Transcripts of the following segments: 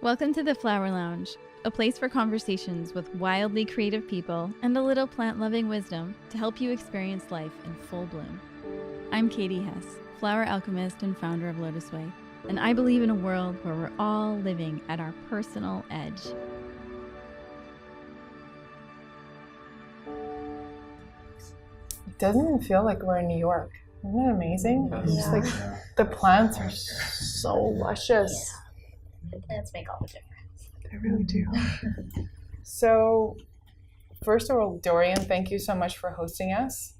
Welcome to the Flower Lounge, a place for conversations with wildly creative people and a little plant-loving wisdom to help you experience life in full bloom. I'm Katie Hess, flower alchemist and founder of LOTUSWEI, and I believe in a world where we're all living at our personal edge. It doesn't even feel like we're in New York. Isn't it amazing? It's just like the plants are so luscious. The plants make all the difference. They really do. So, first of all, Dorian, thank you so much for hosting us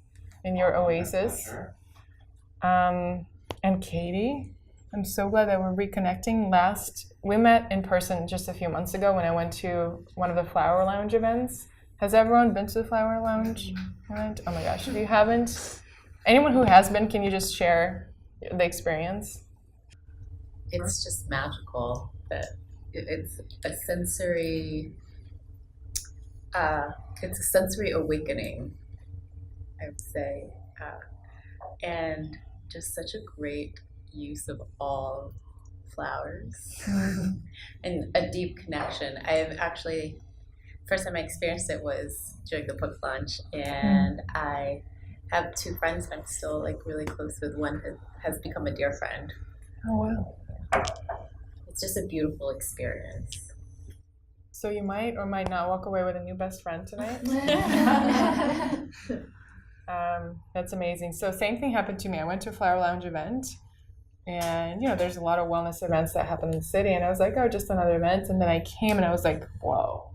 in your oasis. And Katie, I'm so glad that we're reconnecting. We met in person just a few months ago when I went to one of the Flowerlounge events. Has everyone been to the Flowerlounge event? Oh my gosh, if you haven't, anyone who has been, can you just share the experience? It's just magical. It's a sensory awakening, I would say, and just such a great use of all flowers and a deep connection. First time I experienced it was during the book launch, and I have two friends I'm still really close with. One has become a dear friend. Oh wow. It's just a beautiful experience. So you might or might not walk away with a new best friend tonight. That's amazing. So same thing happened to me. I went to a Flowerlounge event, and there's a lot of wellness events that happen in the city, and I was like, oh, just another event. And then I came and I was like, whoa,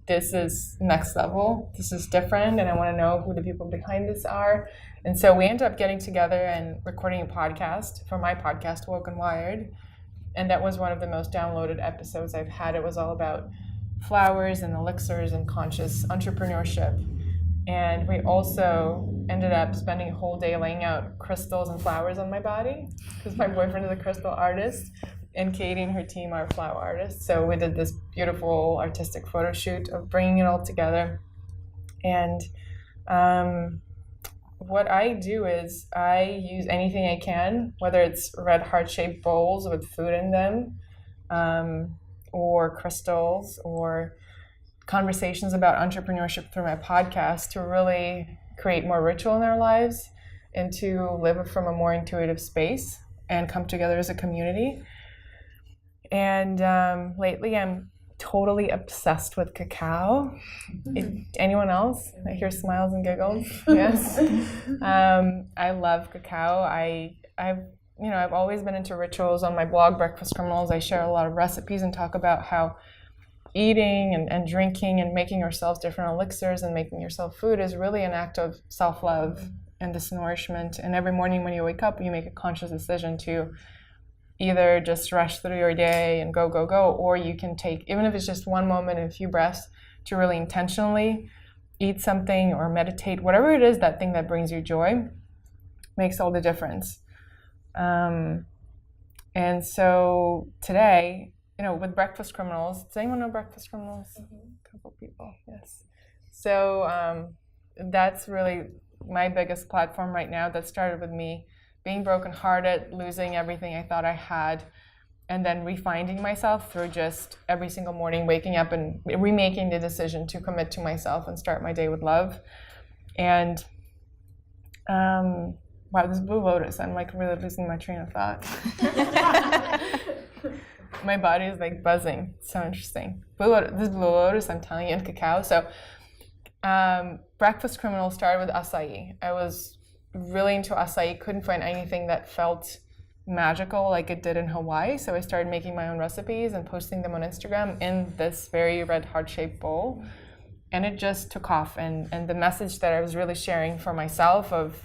this is next level. This is different, and I want to know who the people behind this are. And so we ended up getting together and recording a podcast for my podcast, Woke and Wired. And that was one of the most downloaded episodes I've had. It was all about flowers and elixirs and conscious entrepreneurship. And we also ended up spending a whole day laying out crystals and flowers on my body, because my boyfriend is a crystal artist, and Katie and her team are flower artists. So we did this beautiful artistic photo shoot of bringing it all together. And what I do is I use anything I can, whether it's red heart-shaped bowls with food in them, or crystals, or conversations about entrepreneurship through my podcast, to really create more ritual in our lives and to live from a more intuitive space and come together as a community. And lately I'm totally obsessed with cacao. Anyone else? I hear smiles and giggles. Yes. I love cacao. I've always been into rituals. On my blog, Breakfast Criminals, I share a lot of recipes and talk about how eating and drinking and making yourselves different elixirs and making yourself food is really an act of self-love and disnourishment. And every morning when you wake up, you make a conscious decision to either just rush through your day and go, or you can take, even if it's just one moment and a few breaths, to really intentionally eat something or meditate, whatever it is, that thing that brings you joy makes all the difference. And so today, with Breakfast Criminals, does anyone know Breakfast Criminals? A couple people, yes. So that's really my biggest platform right now. That started with me being brokenhearted, losing everything I thought I had, and then refinding myself through just every single morning waking up and remaking the decision to commit to myself and start my day with love. And wow, this Blue Lotus, I'm really losing my train of thought. My body is buzzing. It's so interesting. This Blue Lotus, I'm telling you, and cacao. So Breakfast Criminal started with acai. I was really into acai, couldn't find anything that felt magical like it did in Hawaii, so I started making my own recipes and posting them on Instagram in this very red heart-shaped bowl, and it just took off. And the message that I was really sharing for myself of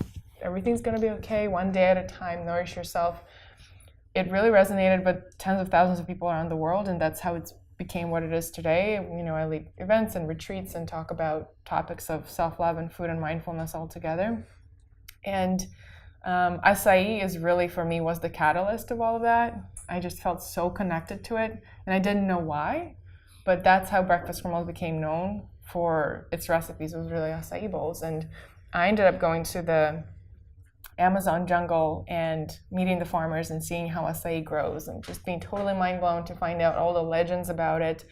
everything's going to be okay, one day at a time, nourish yourself, it really resonated with tens of thousands of people around the world, and that's how it became what it is today. I lead events and retreats and talk about topics of self-love and food and mindfulness all together. And acai is really, for me, was the catalyst of all of that. I just felt so connected to it, and I didn't know why, but that's how Breakfast Criminals became known for its recipes. It was really acai bowls, and I ended up going to the Amazon jungle and meeting the farmers and seeing how acai grows and just being totally mind blown to find out all the legends about it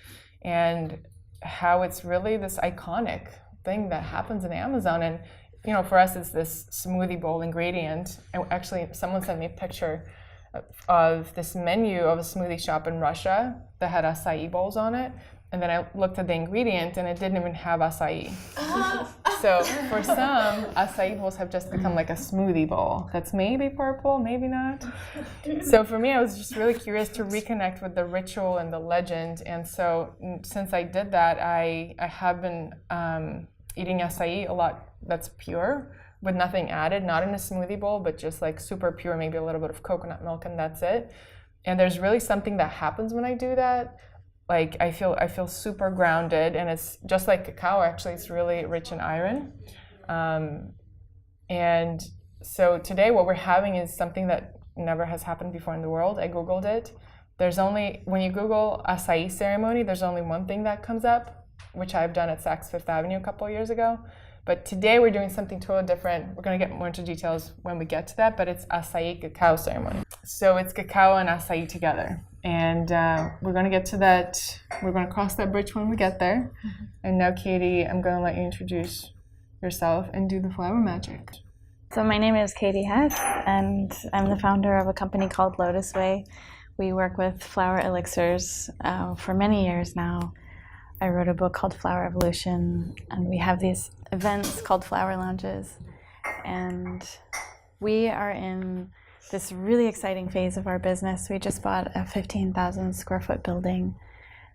and how it's really this iconic thing that happens in Amazon. And for us, it's this smoothie bowl ingredient. And actually, someone sent me a picture of this menu of a smoothie shop in Russia that had acai bowls on it. And then I looked at the ingredient and it didn't even have acai. So for some, acai bowls have just become like a smoothie bowl that's maybe purple, maybe not. So for me, I was just really curious to reconnect with the ritual and the legend. And so since I did that, I have been eating acai a lot that's pure with nothing added, not in a smoothie bowl, but just like super pure, maybe a little bit of coconut milk and that's it. And there's really something that happens when I do that. Like I feel super grounded, and it's just like cacao. Actually, it's really rich in iron. And so today, what we're having is something that never has happened before in the world. I googled it. When you Google acai ceremony, there's only one thing that comes up, which I've done at Saks Fifth Avenue a couple of years ago. But today we're doing something totally different. We're going to get more into details when we get to that, but it's acai cacao ceremony. So it's cacao and acai together. And we're going to get to that. We're going to cross that bridge when we get there. Mm-hmm. And now, Katie, I'm going to let you introduce yourself and do the flower magic. So my name is Katie Hess, and I'm the founder of a company called LOTUSWEI. We work with flower elixirs for many years now. I wrote a book called Flower Evolution, and we have these events called flower lounges. And we are in this really exciting phase of our business. We just bought a 15,000 square foot building.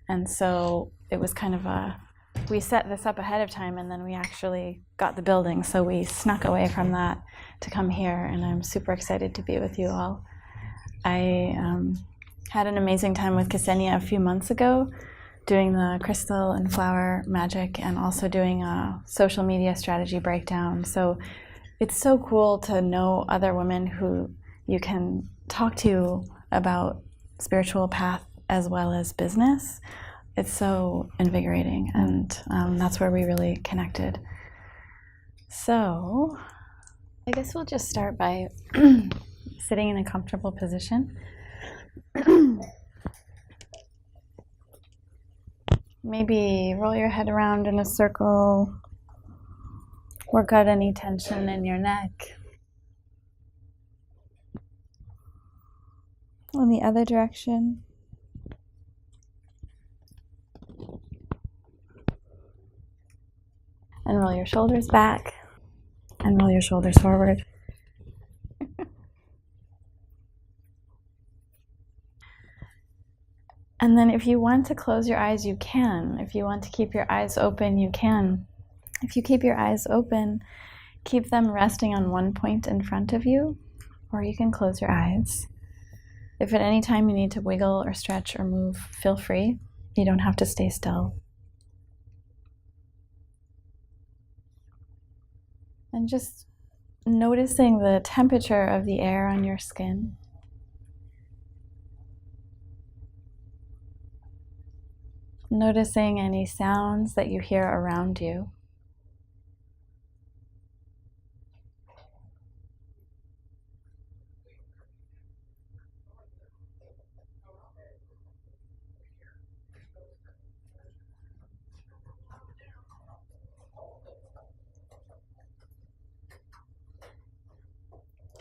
And so it was kind of we set this up ahead of time, and then we actually got the building. So we snuck away from that to come here, and I'm super excited to be with you all. I had an amazing time with Ksenia a few months ago, doing the crystal and flower magic, and also doing a social media strategy breakdown. So it's so cool to know other women who you can talk to about spiritual path as well as business. It's so invigorating, and that's where we really connected. So I guess we'll just start by sitting in a comfortable position. Maybe roll your head around in a circle, work out any tension in your neck. On the other direction. And roll your shoulders back and roll your shoulders forward. And then if you want to close your eyes, you can. If you want to keep your eyes open, you can. If you keep your eyes open, keep them resting on one point in front of you, or you can close your eyes. If at any time you need to wiggle or stretch or move, feel free. You don't have to stay still. And just noticing the temperature of the air on your skin. Noticing any sounds that you hear around you.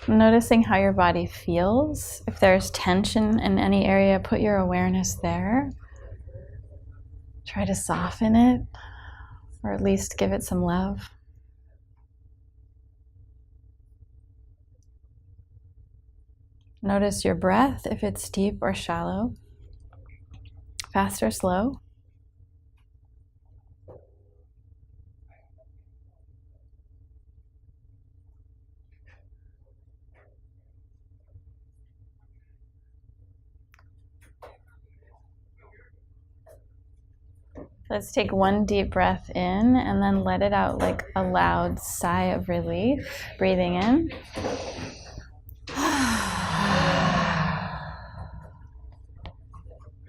Noticing how your body feels. If there's tension in any area, put your awareness there. Try to soften it, or at least give it some love. Notice your breath, if it's deep or shallow, fast or slow. Let's take one deep breath in and then let it out like a loud sigh of relief. Breathing in.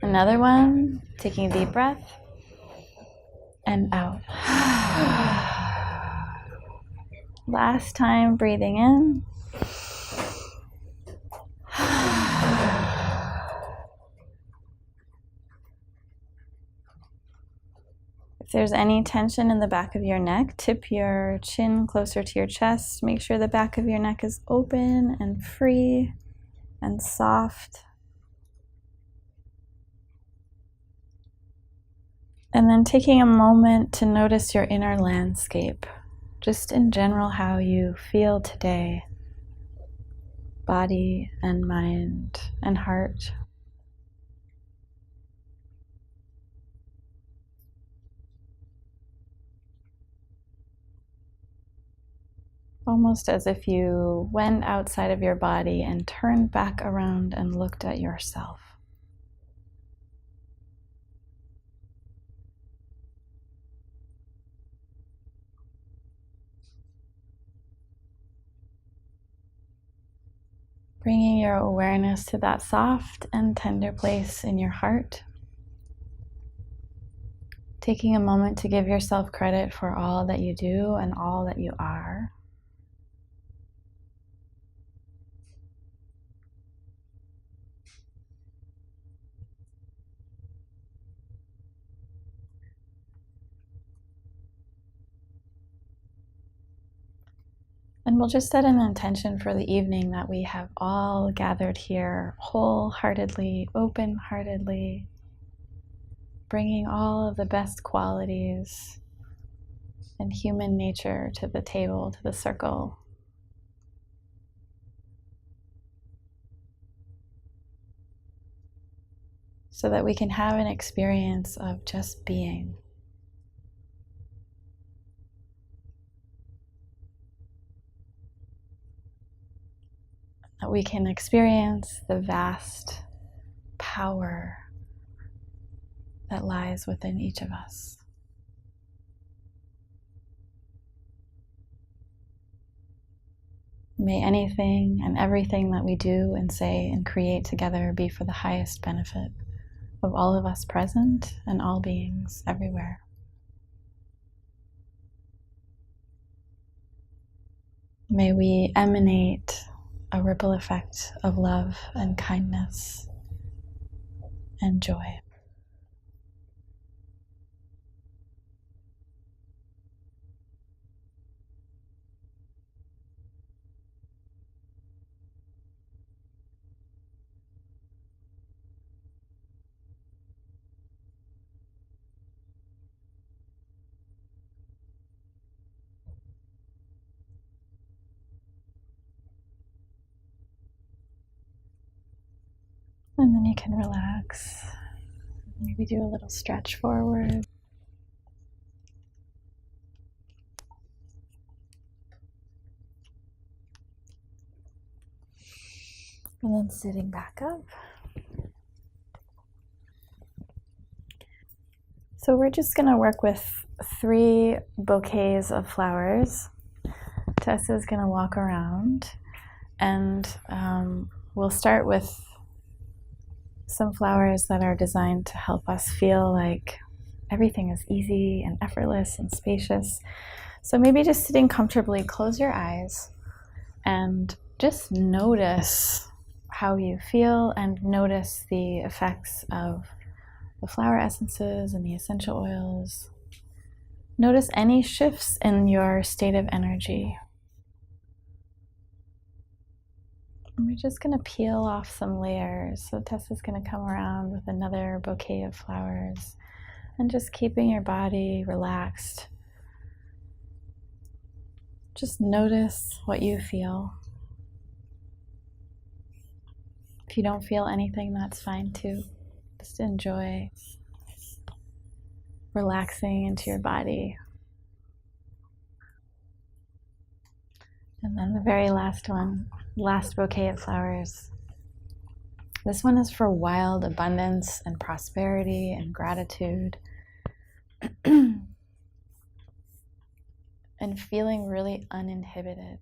Another one, taking a deep breath and out. Last time, breathing in. If there's any tension in the back of your neck, tip your chin closer to your chest. Make sure the back of your neck is open and free and soft. And then taking a moment to notice your inner landscape, just in general how you feel today, body and mind and heart. Almost as if you went outside of your body and turned back around and looked at yourself. Bringing your awareness to that soft and tender place in your heart. Taking a moment to give yourself credit for all that you do and all that you are. And we'll just set an intention for the evening that we have all gathered here wholeheartedly, open-heartedly, bringing all of the best qualities and human nature to the table, to the circle. So that we can have an experience of just being. That we can experience the vast power that lies within each of us. May anything and everything that we do and say and create together be for the highest benefit of all of us present and all beings everywhere. May we emanate a ripple effect of love and kindness and joy. And then you can relax. Maybe do a little stretch forward. And then sitting back up. So we're just going to work with 3 bouquets of flowers. Tessa's going to walk around, and we'll start with some flowers that are designed to help us feel like everything is easy and effortless and spacious. So maybe just sitting comfortably, close your eyes and just notice how you feel and notice the effects of the flower essences and the essential oils. Notice any shifts in your state of energy. And we're just going to peel off some layers. So Tessa's going to come around with another bouquet of flowers and just keeping your body relaxed. Just notice what you feel. If you don't feel anything, that's fine too. Just enjoy relaxing into your body. And then the very last one, last bouquet of flowers. This one is for wild abundance and prosperity and gratitude. And feeling really uninhibited.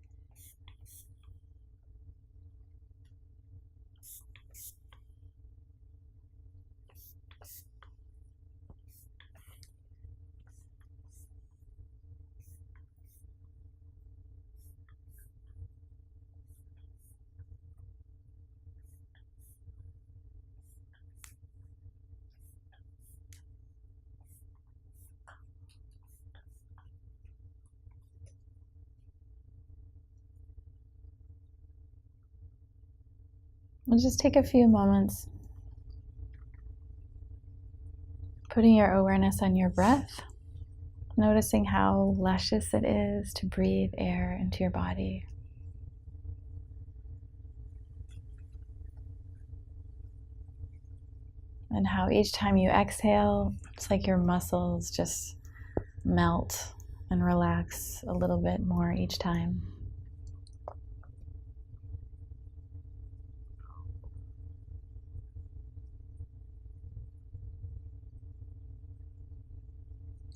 We'll just take a few moments putting your awareness on your breath, noticing how luscious it is to breathe air into your body. And how each time you exhale, it's like your muscles just melt and relax a little bit more each time.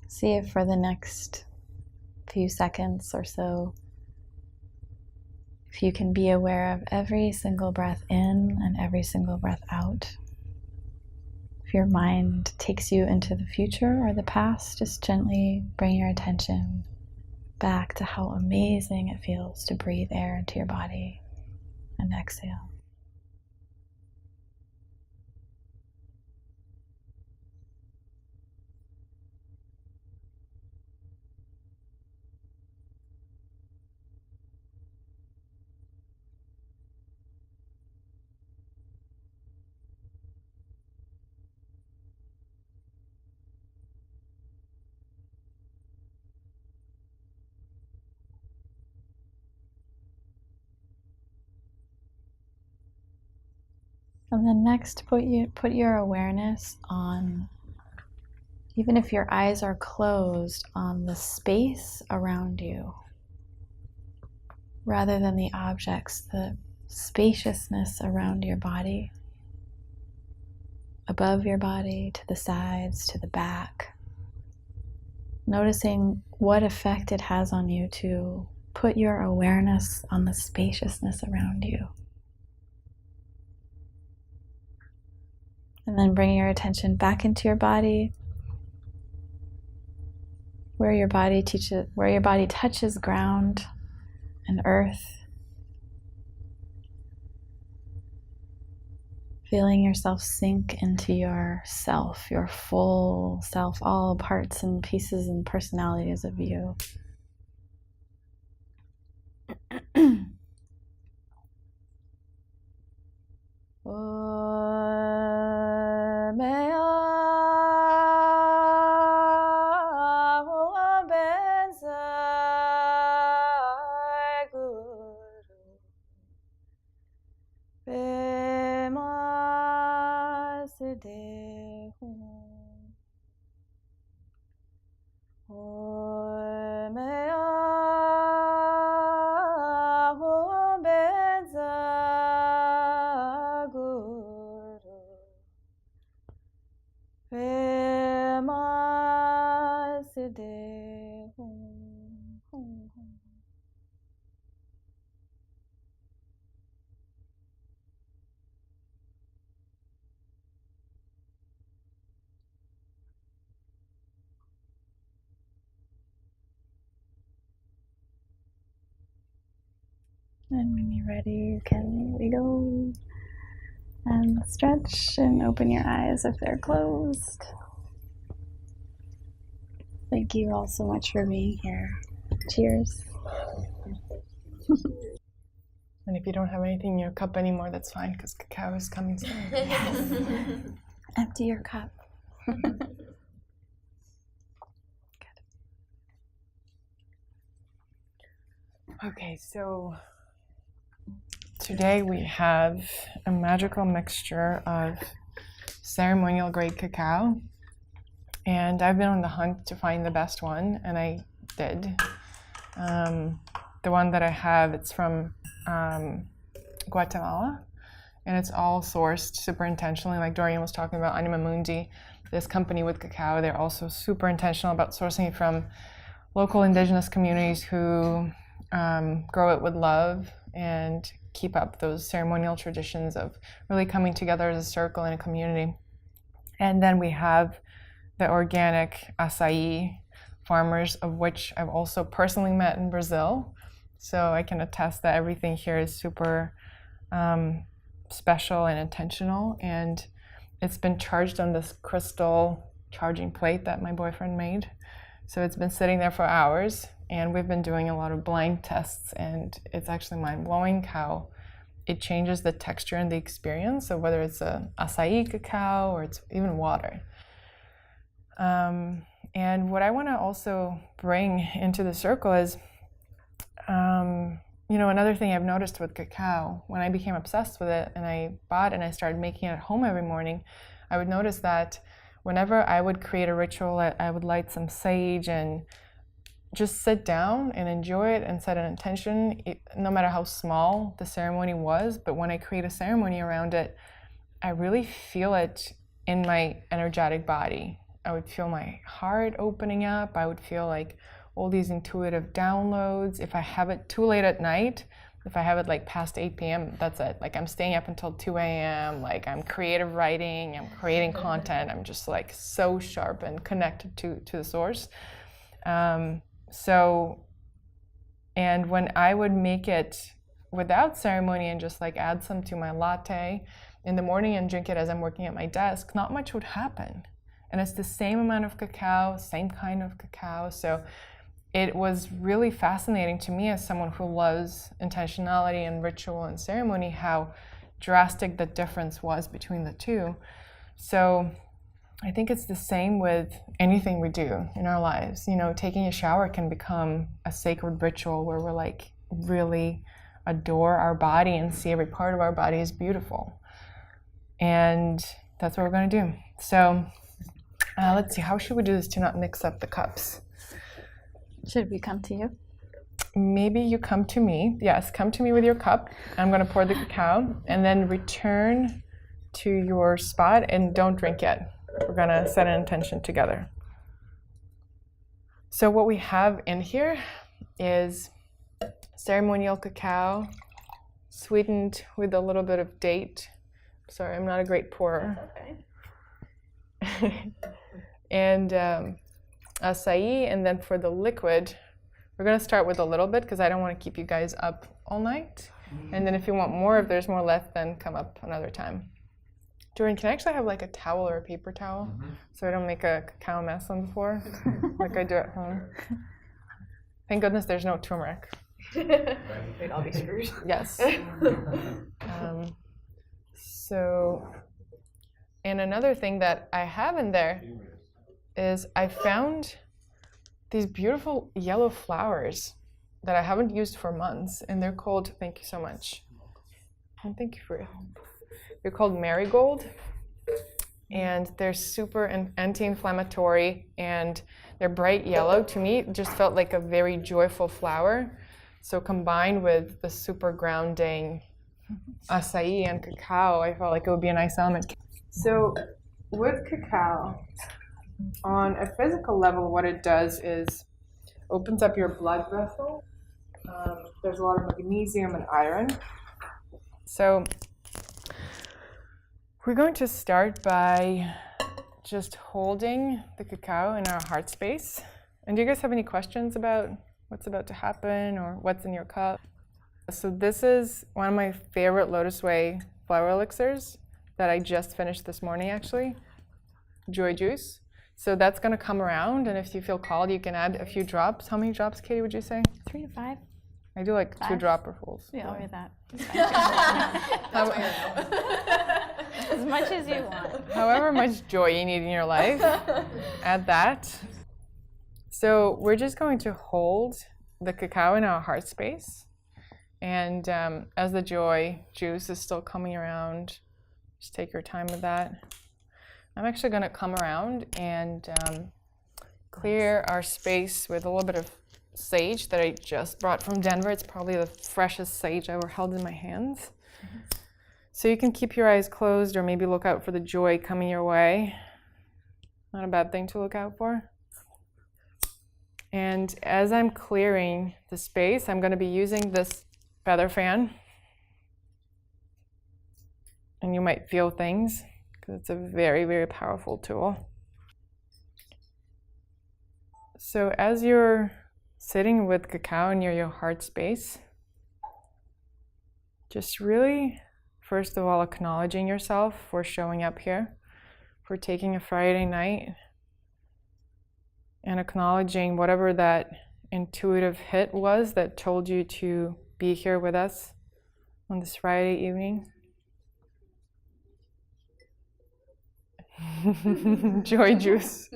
See if for the next few seconds or so, if you can be aware of every single breath in and every single breath out. If your mind takes you into the future or the past, just gently bring your attention back to how amazing it feels to breathe air into your body and exhale. And then next, put your awareness on, even if your eyes are closed, on the space around you, rather than the objects, the spaciousness around your body, above your body, to the sides, to the back. Noticing what effect it has on you to put your awareness on the spaciousness around you. And then bringing your attention back into your body, where your body touches ground and earth. Feeling yourself sink into yourself, your full self, all parts and pieces and personalities of you. And when you're ready, you can wiggle and stretch and open your eyes if they're closed. Thank you all so much for being here. Cheers. And if you don't have anything in your cup anymore, that's fine, because cacao is coming soon. Yes. Empty your cup. Good. Okay, so today we have a magical mixture of ceremonial grade cacao, and I've been on the hunt to find the best one, and I did. The one that I have, it's from Guatemala, and it's all sourced super intentionally. Like Dorian was talking about Anima Mundi, this company with cacao, they're also super intentional about sourcing it from local indigenous communities who grow it with love and keep up those ceremonial traditions of really coming together as a circle in a community. And then we have the organic acai farmers, of which I've also personally met in Brazil. So I can attest that everything here is super special and intentional. And it's been charged on this crystal charging plate that my boyfriend made. So it's been sitting there for hours, and we've been doing a lot of blind tests, and it's actually mind-blowing how it changes the texture and the experience. So whether it's a acai cacao or it's even water. And what I want to also bring into the circle is, another thing I've noticed with cacao, when I became obsessed with it and I bought and I started making it at home every morning, I would notice that whenever I would create a ritual, I would light some sage and just sit down and enjoy it and set an intention, no matter how small the ceremony was. But when I create a ceremony around it, I really feel it in my energetic body. I would feel my heart opening up. I would feel like all these intuitive downloads. If I have it too late at night, if I have it like past 8 p.m., that's it. Like I'm staying up until 2 a.m., like I'm creative writing, I'm creating content. I'm just like so sharp and connected to the source. And when I would make it without ceremony and just like add some to my latte in the morning and drink it as I'm working at my desk, not much would happen. And it's the same amount of cacao, same kind of cacao. So it was really fascinating to me as someone who loves intentionality and ritual and ceremony, how drastic the difference was between the two. So I think it's the same with anything we do in our lives. Taking a shower can become a sacred ritual where we're like really adore our body and see every part of our body is beautiful. And that's what we're going to do. So let's see, how should we do this to not mix up the cups? Should we come to you? Maybe you come to me. Yes, come to me with your cup. I'm going to pour the cacao and then return to your spot and don't drink yet. We're going to set an intention together. So what we have in here is ceremonial cacao sweetened with a little bit of date. Sorry, I'm not a great pourer. That's okay. And acai, and then for the liquid, we're going to start with a little bit because I don't want to keep you guys up all night. And then if you want more, if there's more left, then come up another time. Jordan, can I actually have like a towel or a paper towel so I don't make a cacao mess on the floor like I do at home? Thank goodness there's no turmeric. We'd all be screwed. Yes. And another thing that I have in there is I found these beautiful yellow flowers that I haven't used for months, and they're called, thank you so much. And thank you for your help. They're called marigold, and they're super anti-inflammatory, and they're bright yellow. To me, it just felt like a very joyful flower. So combined with the super grounding acai and cacao, I felt like it would be a nice element. So with cacao, on a physical level, what it does is opens up your blood vessel. There's a lot of magnesium and iron. So we're going to start by just holding the cacao in our heart space. And do you guys have any questions about what's about to happen or what's in your cup? So this is one of my favorite LOTUSWEI flower elixirs that I just finished this morning, actually. Joy juice. So that's going to come around, and if you feel called, you can add a few drops. How many drops, Katie, would you say? 3 to 5. I do like 5. 2-dropperfuls. Yeah, or that. As much as you want. However much joy you need in your life, add that. So we're just going to hold the cacao in our heart space. And as the joy juice is still coming around, just take your time with that. I'm actually going to come around and clear our space with a little bit of sage that I just brought from Denver. It's probably the freshest sage I ever held in my hands. So you can keep your eyes closed or maybe look out for the joy coming your way. Not a bad thing to look out for. And as I'm clearing the space, I'm going to be using this feather fan. And you might feel things because it's a very, very powerful tool. So as you're sitting with cacao near your heart space, just really, first of all, acknowledging yourself for showing up here, for taking a Friday night, and acknowledging whatever that intuitive hit was that told you to be here with us on this Friday evening. Joy juice.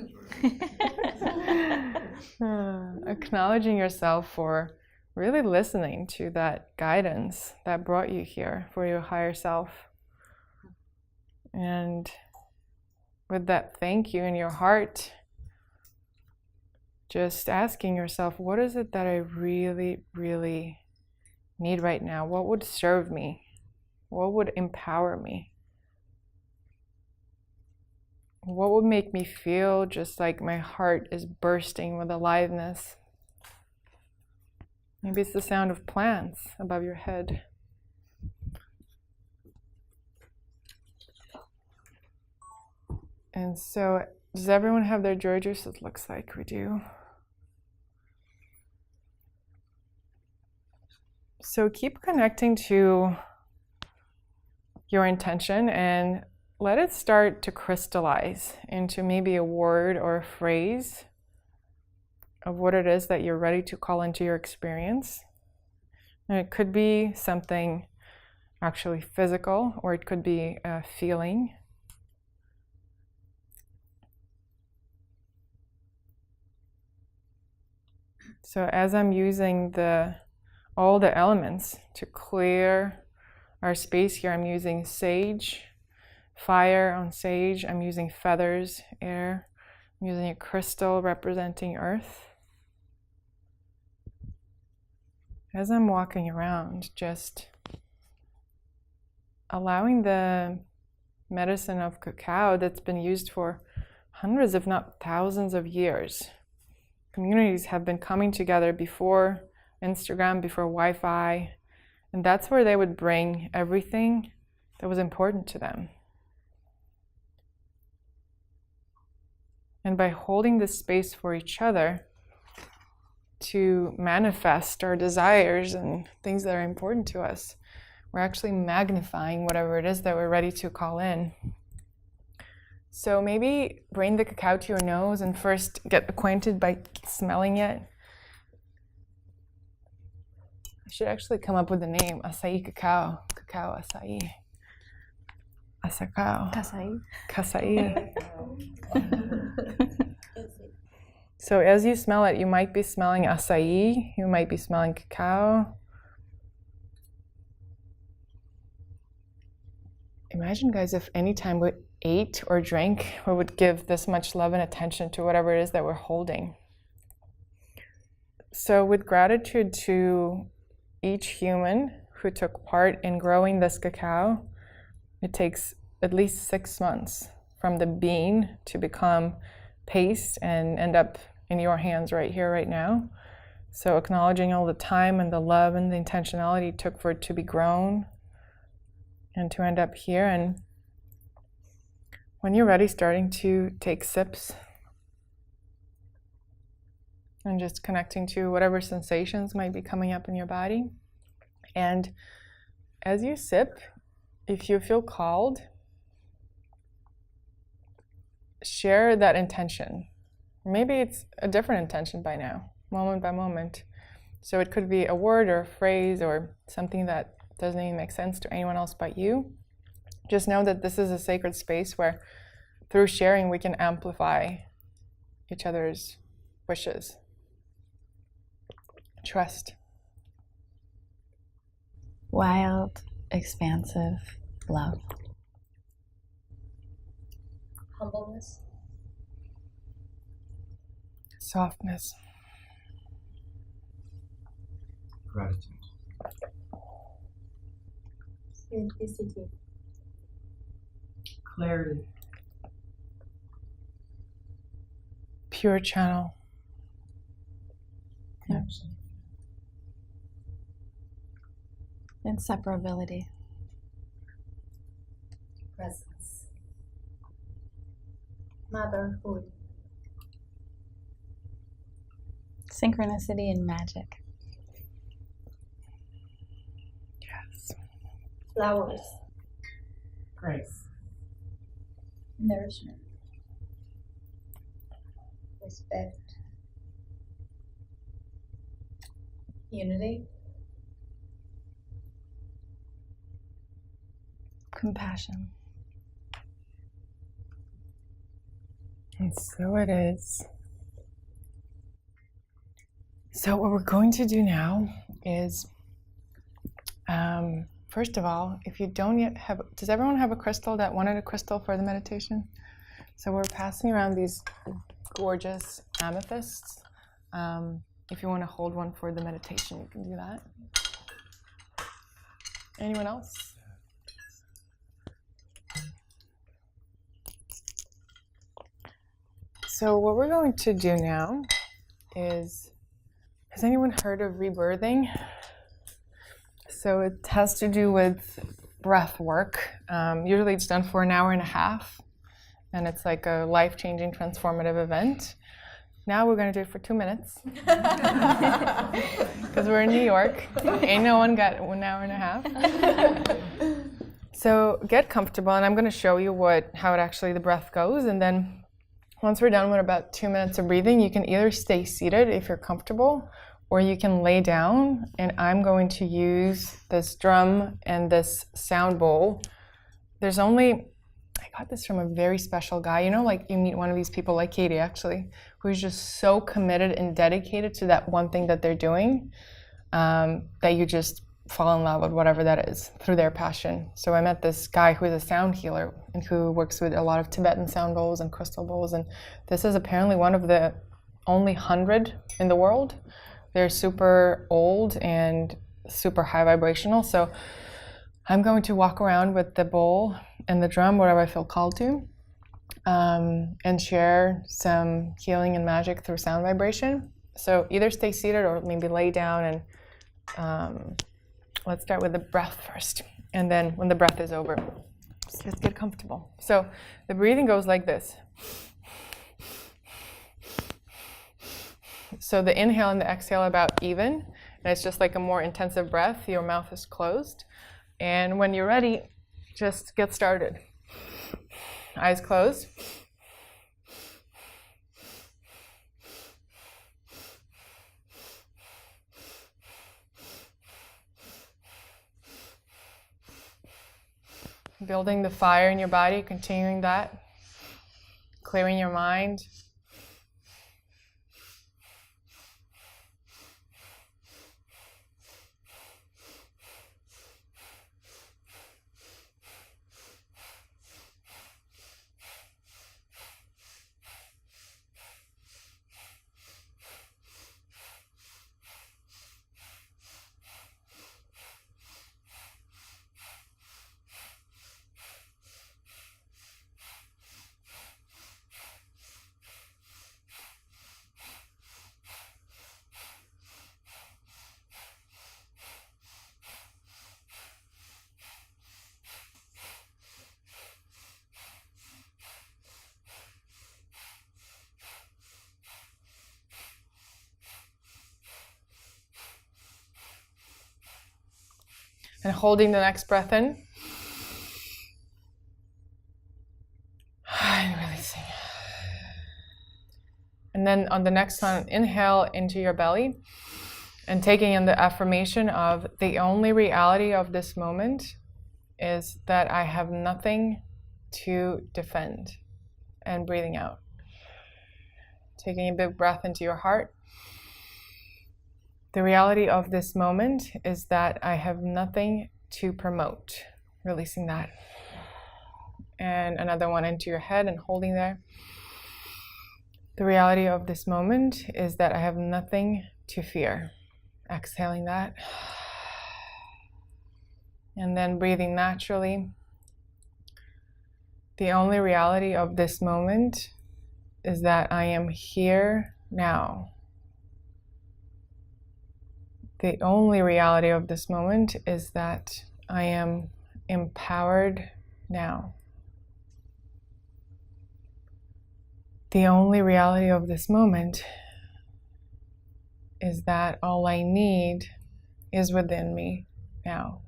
Acknowledging yourself for really listening to that guidance that brought you here for your higher self. And with that thank you in your heart, just asking yourself, what is it that I really, really need right now? What would serve me? What would empower me? What would make me feel just like my heart is bursting with aliveness? Maybe it's the sound of plants above your head. And so, does everyone have their joy juice? It looks like we do. So keep connecting to your intention and let it start to crystallize into maybe a word or a phrase of what it is that you're ready to call into your experience. And it could be something actually physical, or it could be a feeling. So as I'm using all the elements to clear our space here, I'm using sage, fire on sage. I'm using feathers, air. I'm using a crystal representing earth. As I'm walking around, just allowing the medicine of cacao that's been used for hundreds, if not thousands of years. Communities have been coming together before Instagram, before Wi-Fi, and that's where they would bring everything that was important to them. And by holding this space for each other to manifest our desires and things that are important to us, we're actually magnifying whatever it is that we're ready to call in. So maybe bring the cacao to your nose and first get acquainted by smelling it. I should actually come up with the name, acai cacao. Cacao acai. Acacao. Kasai. Kasai. So as you smell it, you might be smelling acai, you might be smelling cacao. Imagine, guys, if any time we ate or drank, we would give this much love and attention to whatever it is that we're holding. So with gratitude to each human who took part in growing this cacao, it takes at least 6 months from the bean to become paste and end up in your hands right here, right now. So acknowledging all the time and the love and the intentionality it took for it to be grown and to end up here. And when you're ready, starting to take sips and just connecting to whatever sensations might be coming up in your body. And as you sip, if you feel called, share that intention. Maybe it's a different intention by now, moment by moment. So it could be a word or a phrase or something that doesn't even make sense to anyone else but you. Just know that this is a sacred space where through sharing we can amplify each other's wishes. Trust. Wild, expansive love. Humbleness. Softness. Gratitude. Simplicity. Clarity. Pure channel. Connection. Inseparability. Presence. Motherhood. Synchronicity and magic. Yes. Flowers. Grace. Nourishment. Respect. Unity. compassion. And so it is. So what we're going to do now is, first of all, if you don't yet have, does everyone have a crystal that wanted a crystal for the meditation? So we're passing around these gorgeous amethysts. If you want to hold one for the meditation, you can do that. Anyone else? So what we're going to do now is, has anyone heard of rebirthing? So it has to do with breath work. Usually it's done for an hour and a half, and it's like a life-changing, transformative event. Now we're going to do it for 2 minutes, because we're in New York. Ain't no one got 1 hour and a half. So get comfortable, and I'm going to show you how it actually, the breath goes, and then once we're done with about 2 minutes of breathing, you can either stay seated if you're comfortable, or you can lay down, and I'm going to use this drum and this sound bowl. I got this from a very special guy. You know, like you meet one of these people like Katie, actually, who's just so committed and dedicated to that one thing that they're doing, that you just fall in love with whatever that is through their passion. So I met this guy who is a sound healer and who works with a lot of Tibetan sound bowls and crystal bowls, and this is apparently one of the only 100 in the world. They're super old and super high vibrational. So I'm going to walk around with the bowl and the drum, whatever I feel called to, and share some healing and magic through sound vibration. So either stay seated or maybe lay down, and let's start with the breath first. And then when the breath is over, just get comfortable. So the breathing goes like this. So the inhale and the exhale are about even, and it's just like a more intensive breath. Your mouth is closed. And when you're ready, just get started. Eyes closed. Building the fire in your body, continuing that. Clearing your mind. And holding the next breath in. And releasing. And then on the next one, inhale into your belly and taking in the affirmation of the only reality of this moment is that I have nothing to defend. And breathing out. Taking a big breath into your heart. The reality of this moment is that I have nothing to promote. Releasing that. And another one into your head and holding there. The reality of this moment is that I have nothing to fear. Exhaling that. And then breathing naturally. The only reality of this moment is that I am here now. The only reality of this moment is that I am empowered now. The only reality of this moment is that all I need is within me now.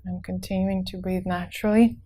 I'm continuing to breathe naturally.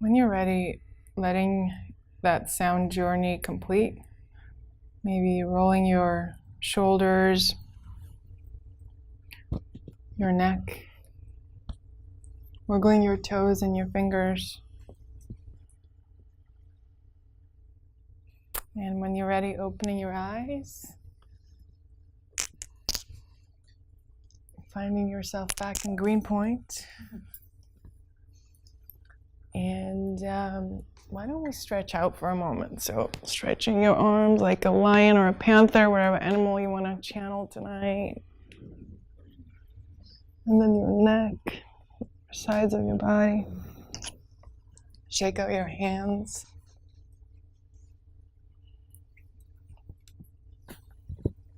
When you're ready, letting that sound journey complete, maybe rolling your shoulders, your neck, wiggling your toes and your fingers. And when you're ready, opening your eyes, finding yourself back in Green Point. And why don't we stretch out for a moment? So stretching your arms like a lion or a panther, whatever animal you want to channel tonight. And then your neck, sides of your body. Shake out your hands.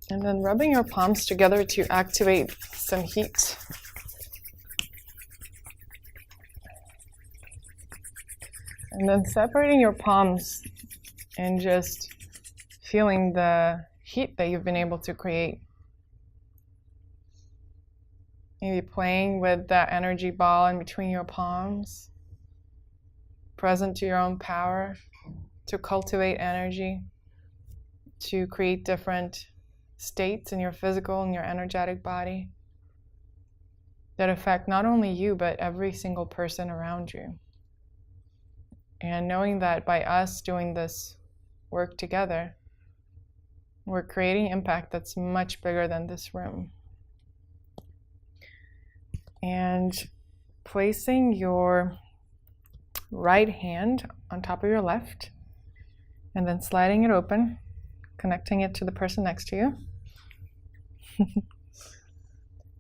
And then rubbing your palms together to activate some heat. And then separating your palms and just feeling the heat that you've been able to create. Maybe playing with that energy ball in between your palms. Present to your own power, to cultivate energy, to create different states in your physical and your energetic body that affect not only you, but every single person around you. And knowing that by us doing this work together, we're creating impact that's much bigger than this room. And placing your right hand on top of your left, and then sliding it open, connecting it to the person next to you.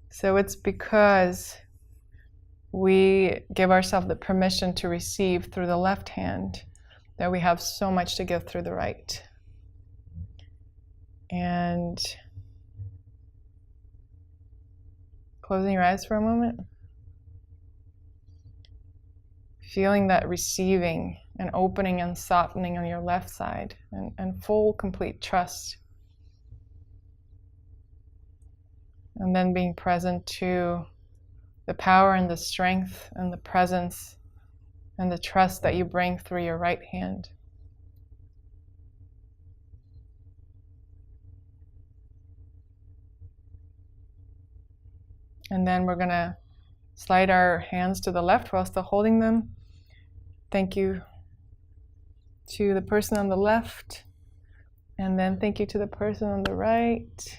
So it's because we give ourselves the permission to receive through the left hand that we have so much to give through the right. And closing your eyes for a moment. Feeling that receiving and opening and softening on your left side and full, complete trust. And then being present to the power and the strength and the presence and the trust that you bring through your right hand. And then we're going to slide our hands to the left while still holding them. Thank you to the person on the left. And then thank you to the person on the right.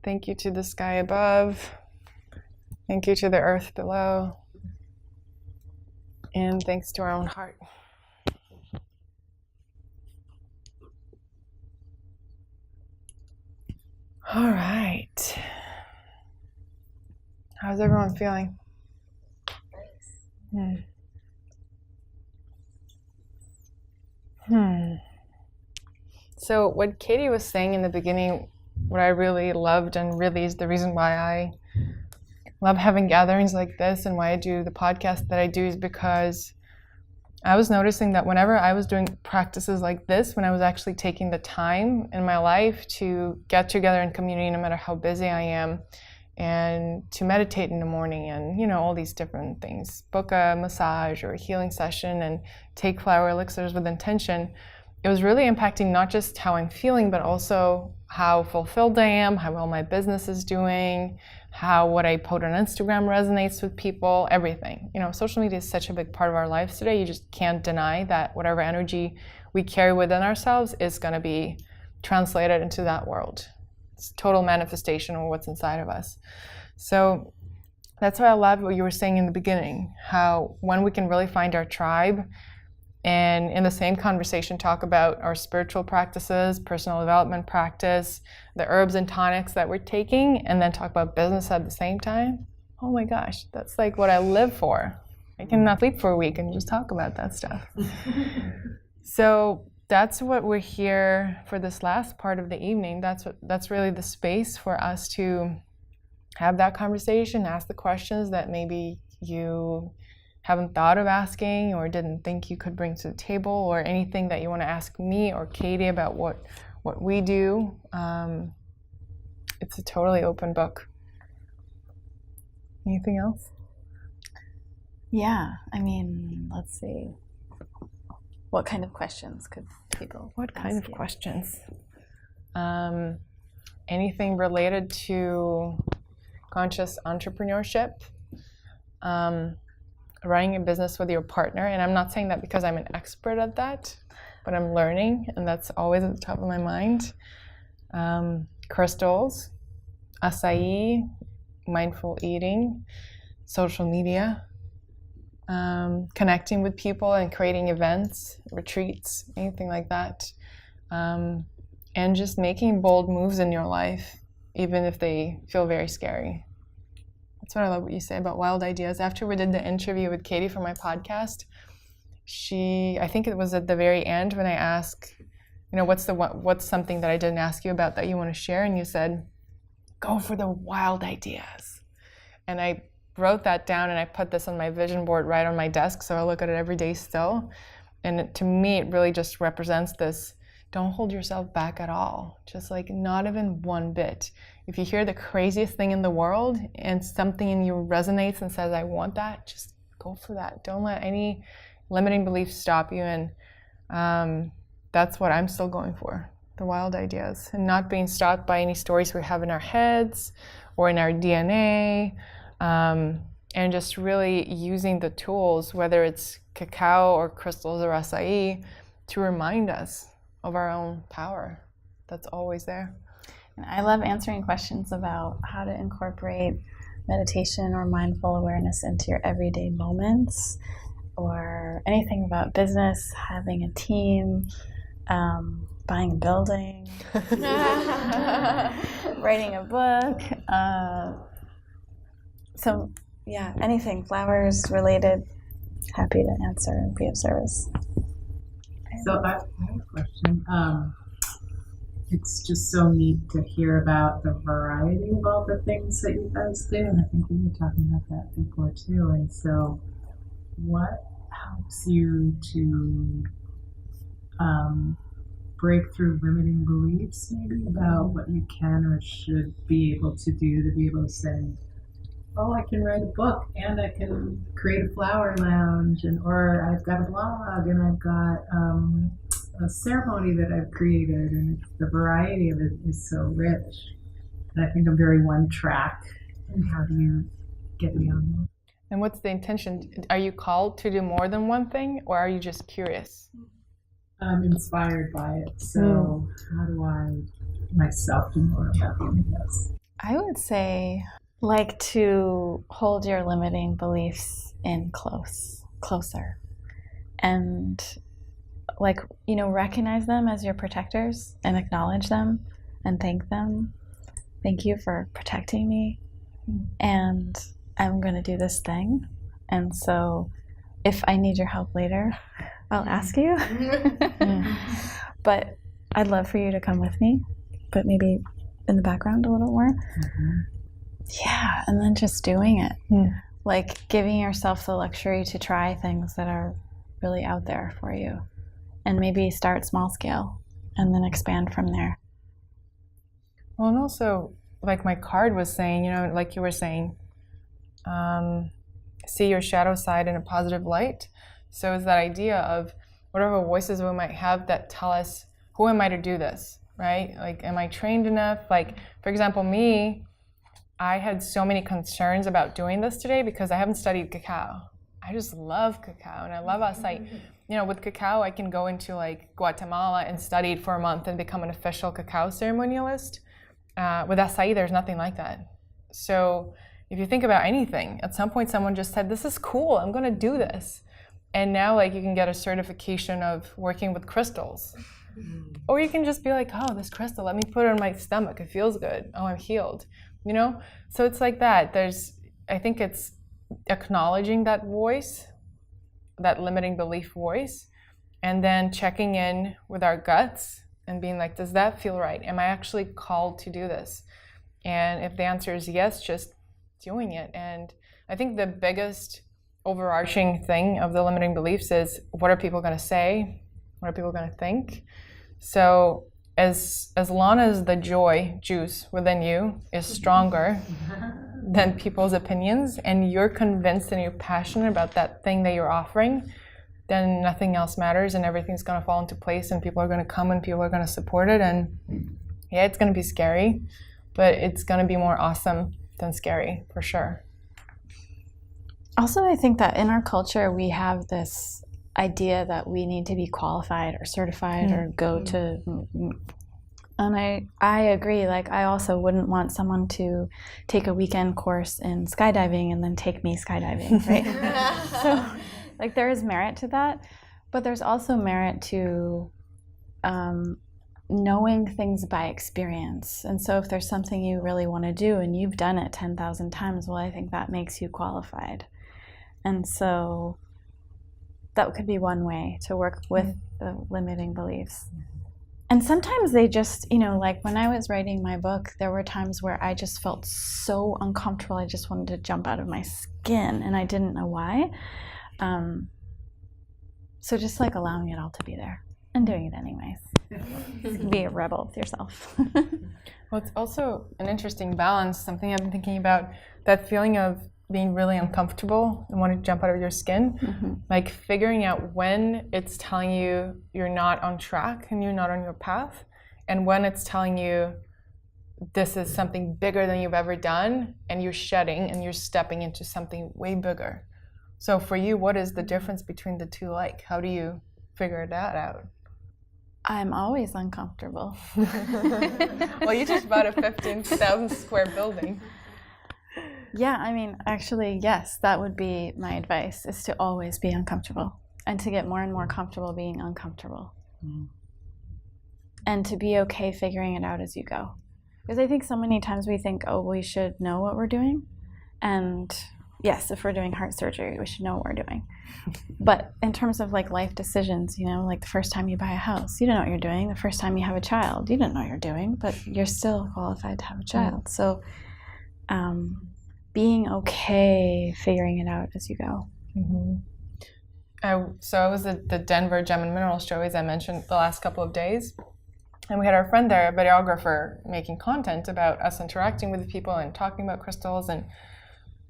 Thank you to the sky above. Thank you to the earth below. And thanks to our own heart. All right. How's everyone feeling? So what Katie was saying in the beginning, what I really loved and really is the reason why I love having gatherings like this and why I do the podcast that I do is because I was noticing that whenever I was doing practices like this, when I was actually taking the time in my life to get together in community, no matter how busy I am, and to meditate in the morning and, all these different things, book a massage or a healing session and take flower elixirs with intention, it was really impacting not just how I'm feeling, but also how fulfilled I am, how well my business is doing, how what I put on Instagram resonates with people, everything. Social media is such a big part of our lives today. You just can't deny that whatever energy we carry within ourselves is going to be translated into that world. It's total manifestation of what's inside of us. So that's why I love what you were saying in the beginning, how when we can really find our tribe and in the same conversation talk about our spiritual practices, personal development practice, the herbs and tonics that we're taking, and then talk about business at the same time. Oh my gosh, that's like what I live for. I cannot sleep for a week and just talk about that stuff. So that's what we're here for this last part of the evening. That's really the space for us to have that conversation, ask the questions that maybe you haven't thought of asking or didn't think you could bring to the table, or anything that you want to ask me or Katie about what we do. It's a totally open book. Anything else? Yeah, I mean, let's see. What kind of questions could people What kind ask of you? questions? Anything related to conscious entrepreneurship, running a business with your partner. And I'm not saying that because I'm an expert at that, but I'm learning, and that's always at the top of my mind. Crystals, acai, mindful eating, social media, connecting with people and creating events, retreats, anything like that. And just making bold moves in your life, even if they feel very scary. That's what I love what you say about wild ideas. After we did the interview with Katie for my podcast, I think it was at the very end when I asked, what's something that I didn't ask you about that you want to share? And you said, go for the wild ideas. And I wrote that down and I put this on my vision board right on my desk, so I look at it every day still. And to me, it really just represents this, don't hold yourself back at all. Just like not even one bit. If you hear the craziest thing in the world and something in you resonates and says, I want that, just go for that. Don't let any limiting beliefs stop you. And that's what I'm still going for, the wild ideas. And not being stopped by any stories we have in our heads or in our DNA. And just really using the tools, whether it's cacao or crystals or acai, to remind us of our own power that's always there. And I love answering questions about how to incorporate meditation or mindful awareness into your everyday moments, or anything about business, having a team, buying a building, writing a book. So yeah, anything flowers related, happy to answer and be of service. So I have a question. It's just so neat to hear about the variety of all the things that you guys do, and I think we were talking about that before too. And so, what helps you to break through limiting beliefs, maybe about what you can or should be able to do to be able to say, oh, I can write a book, and I can create a flower lounge, or I've got a blog, and I've got a ceremony that I've created, and the variety of it is so rich. And I think I'm very one track. And how do you get beyond that? And what's the intention? Are you called to do more than one thing, or are you just curious? I'm inspired by it. So how do I myself do more about this? I would say like to hold your limiting beliefs in closer, and recognize them as your protectors and acknowledge them and thank them. Thank you for protecting me, and I'm going to do this thing. And so if I need your help later, I'll ask you. But I'd love for you to come with me, but maybe in the background a little more. Yeah, and then just doing it. Like giving yourself the luxury to try things that are really out there for you. And maybe start small scale and then expand from there. Well, and also, like my card was saying, like you were saying, see your shadow side in a positive light. So it's that idea of whatever voices we might have that tell us, who am I to do this, right? Like, am I trained enough? Like, for example, me, I had so many concerns about doing this today because I haven't studied cacao. I just love cacao and I love acai. With cacao, I can go into like Guatemala and study it for a month and become an official cacao ceremonialist. With acai, there's nothing like that. So if you think about anything, at some point someone just said, this is cool, I'm gonna do this. And now like you can get a certification of working with crystals. Or you can just be like, oh, this crystal, let me put it on my stomach, it feels good, oh, I'm healed. So it's like that. I think it's acknowledging that voice, that limiting belief voice, and then checking in with our guts and being like, does that feel right? Am I actually called to do this? And if the answer is yes, just doing it. And I think the biggest overarching thing of the limiting beliefs is, what are people going to say? What are people going to think? So as long as the joy juice within you is stronger than people's opinions, and you're convinced and you're passionate about that thing that you're offering, then nothing else matters, and everything's going to fall into place, and people are going to come and people are going to support it. And yeah, it's going to be scary, but it's going to be more awesome than scary, for sure. Also, I think that in our culture, we have this idea that we need to be qualified or certified or go to, and I agree. Like, I also wouldn't want someone to take a weekend course in skydiving and then take me skydiving, right? So, like, there is merit to that, but there's also merit to knowing things by experience. And so if there's something you really want to do and you've done it 10,000 times, well, I think that makes you qualified. And so that could be one way to work with the limiting beliefs. And sometimes they just, you know, like when I was writing my book, there were times where I just felt so uncomfortable. I just wanted to jump out of my skin, and I didn't know why. So just like allowing it all to be there and doing it anyways. Be a rebel with yourself. Well, it's also an interesting balance, something I've been thinking about, that feeling of being really uncomfortable and wanting to jump out of your skin, like figuring out when it's telling you you're not on track and you're not on your path, and when it's telling you this is something bigger than you've ever done, and you're shedding and you're stepping into something way bigger. So for you, what is the difference between the two like? How do you figure that out? I'm always uncomfortable. Well, you just bought a 15,000 square building. Yeah, I mean, actually, yes, that would be my advice, is to always be uncomfortable and to get more and more comfortable being uncomfortable. And to be okay figuring it out as you go. Because I think so many times we think, oh, we should know what we're doing. And yes, if we're doing heart surgery, we should know what we're doing. But in terms of like life decisions, you know, like the first time you buy a house, you don't know what you're doing. The first time you have a child, you don't know what you're doing, but you're still qualified to have a child. So being okay figuring it out as you go. So I was at the Denver Gem and Mineral Show, as I mentioned, the last couple of days. And we had our friend there, a videographer, making content about us interacting with people and talking about crystals. And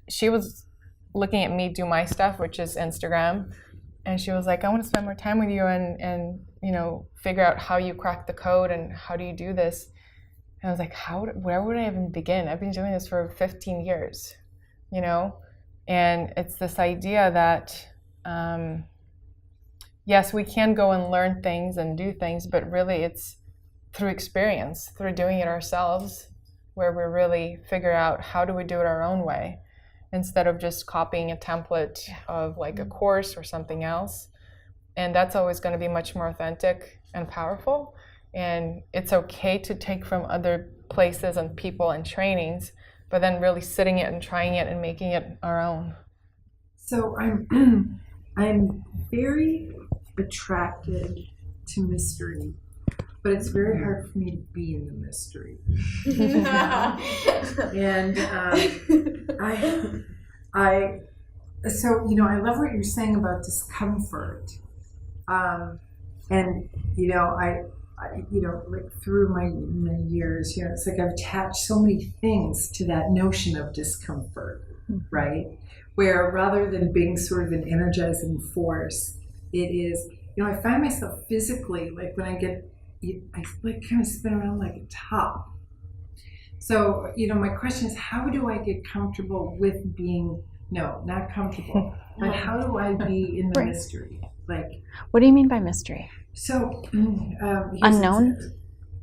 she was looking at me do my stuff, which is Instagram. And she was like, I want to spend more time with you and you know, figure out how you crack the code and how do you do this. And I was like, where would I even begin? I've been doing this for 15 years, you know? And it's this idea that, yes, we can go and learn things and do things, but really it's through experience, through doing it ourselves, where we really figure out how do we do it our own way, instead of just copying a template of like a course or something else. And that's always going to be much more authentic and powerful. And it's okay to take from other places and people and trainings, but then really sitting it and trying it and making it our own. So I'm very attracted to mystery, but it's very hard for me to be in the mystery. And so, you know, I love what you're saying about discomfort. And, you know, I you know, like through my years, you know, it's like I've attached so many things to that notion of discomfort, right? Where rather than being sort of an energizing force, it is, you know, I find myself physically, like when I like kind of spin around like a top. So, you know, my question is, how do I get comfortable with being, no, not comfortable, but how do I be in the mystery? Like, what do you mean by mystery? So, unknown?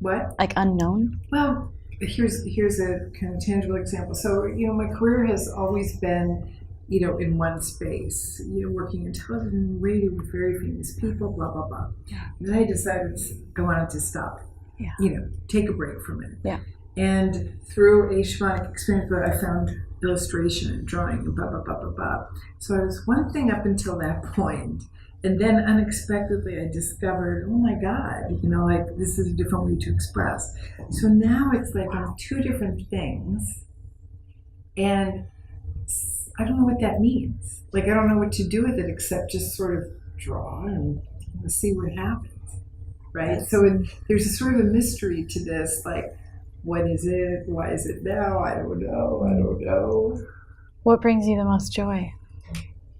What? Like unknown? Well, here's a kind of tangible example. So, you know, my career has always been, you know, in one space, you know, working in television and radio with very famous people, blah, blah, blah. Yeah. And then I decided I wanted to stop, you know, take a break from it. Yeah. And through a shamanic experience, I found illustration and drawing and blah, blah, blah, blah, blah. So I was one thing up until that point. And then unexpectedly I discovered, oh my God, you know, like this is a different way to express. So now it's like I'm two different things. And I don't know what that means. Like, I don't know what to do with it except just sort of draw and see what happens, right? Yes. So there's a sort of a mystery to this, like, what is it? Why is it now? I don't know. What brings you the most joy?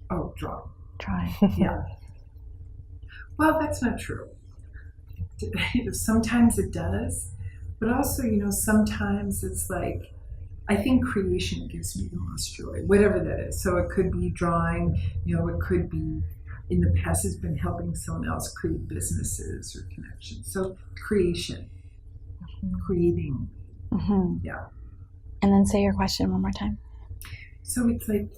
Oh, drawing. Try. Yeah. Well, that's not true. Sometimes it does, but also, sometimes it's like, I think creation gives me the most joy, whatever that is. So it could be drawing, it could be, in the past, it's been helping someone else create businesses or connections. So creation, creating. Mm-hmm. Yeah. And then say your question one more time. So it's like,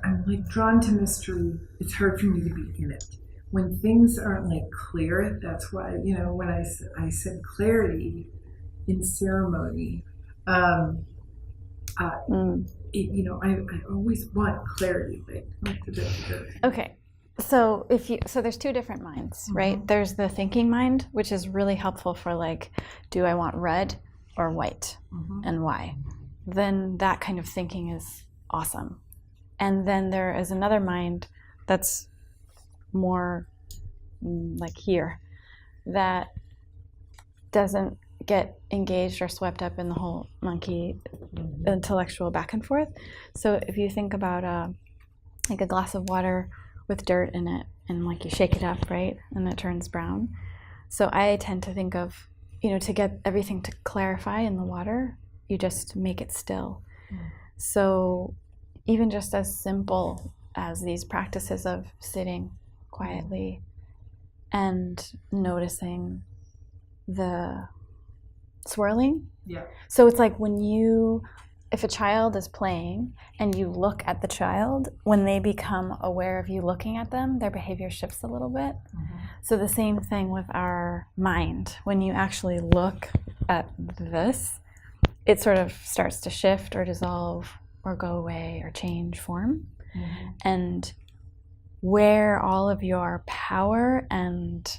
I'm like drawn to mystery. It's hard for me to be in it. When things aren't like clear, that's why, when I said clarity in ceremony, I always want clarity. Okay. So there's two different minds, right? There's the thinking mind, which is really helpful for like, do I want red or white and why? Then that kind of thinking is awesome. And then there is another mind that's more like here, that doesn't get engaged or swept up in the whole monkey intellectual back and forth. So if you think about like a glass of water with dirt in it, and like you shake it up, right, and it turns brown. So I tend to think of, to get everything to clarify in the water, you just make it still. So even just as simple as these practices of sitting quietly and noticing the swirling. Yeah. So it's like if a child is playing and you look at the child, when they become aware of you looking at them, their behavior shifts a little bit. So the same thing with our mind. When you actually look at this, it sort of starts to shift or dissolve or go away or change form. And where all of your power and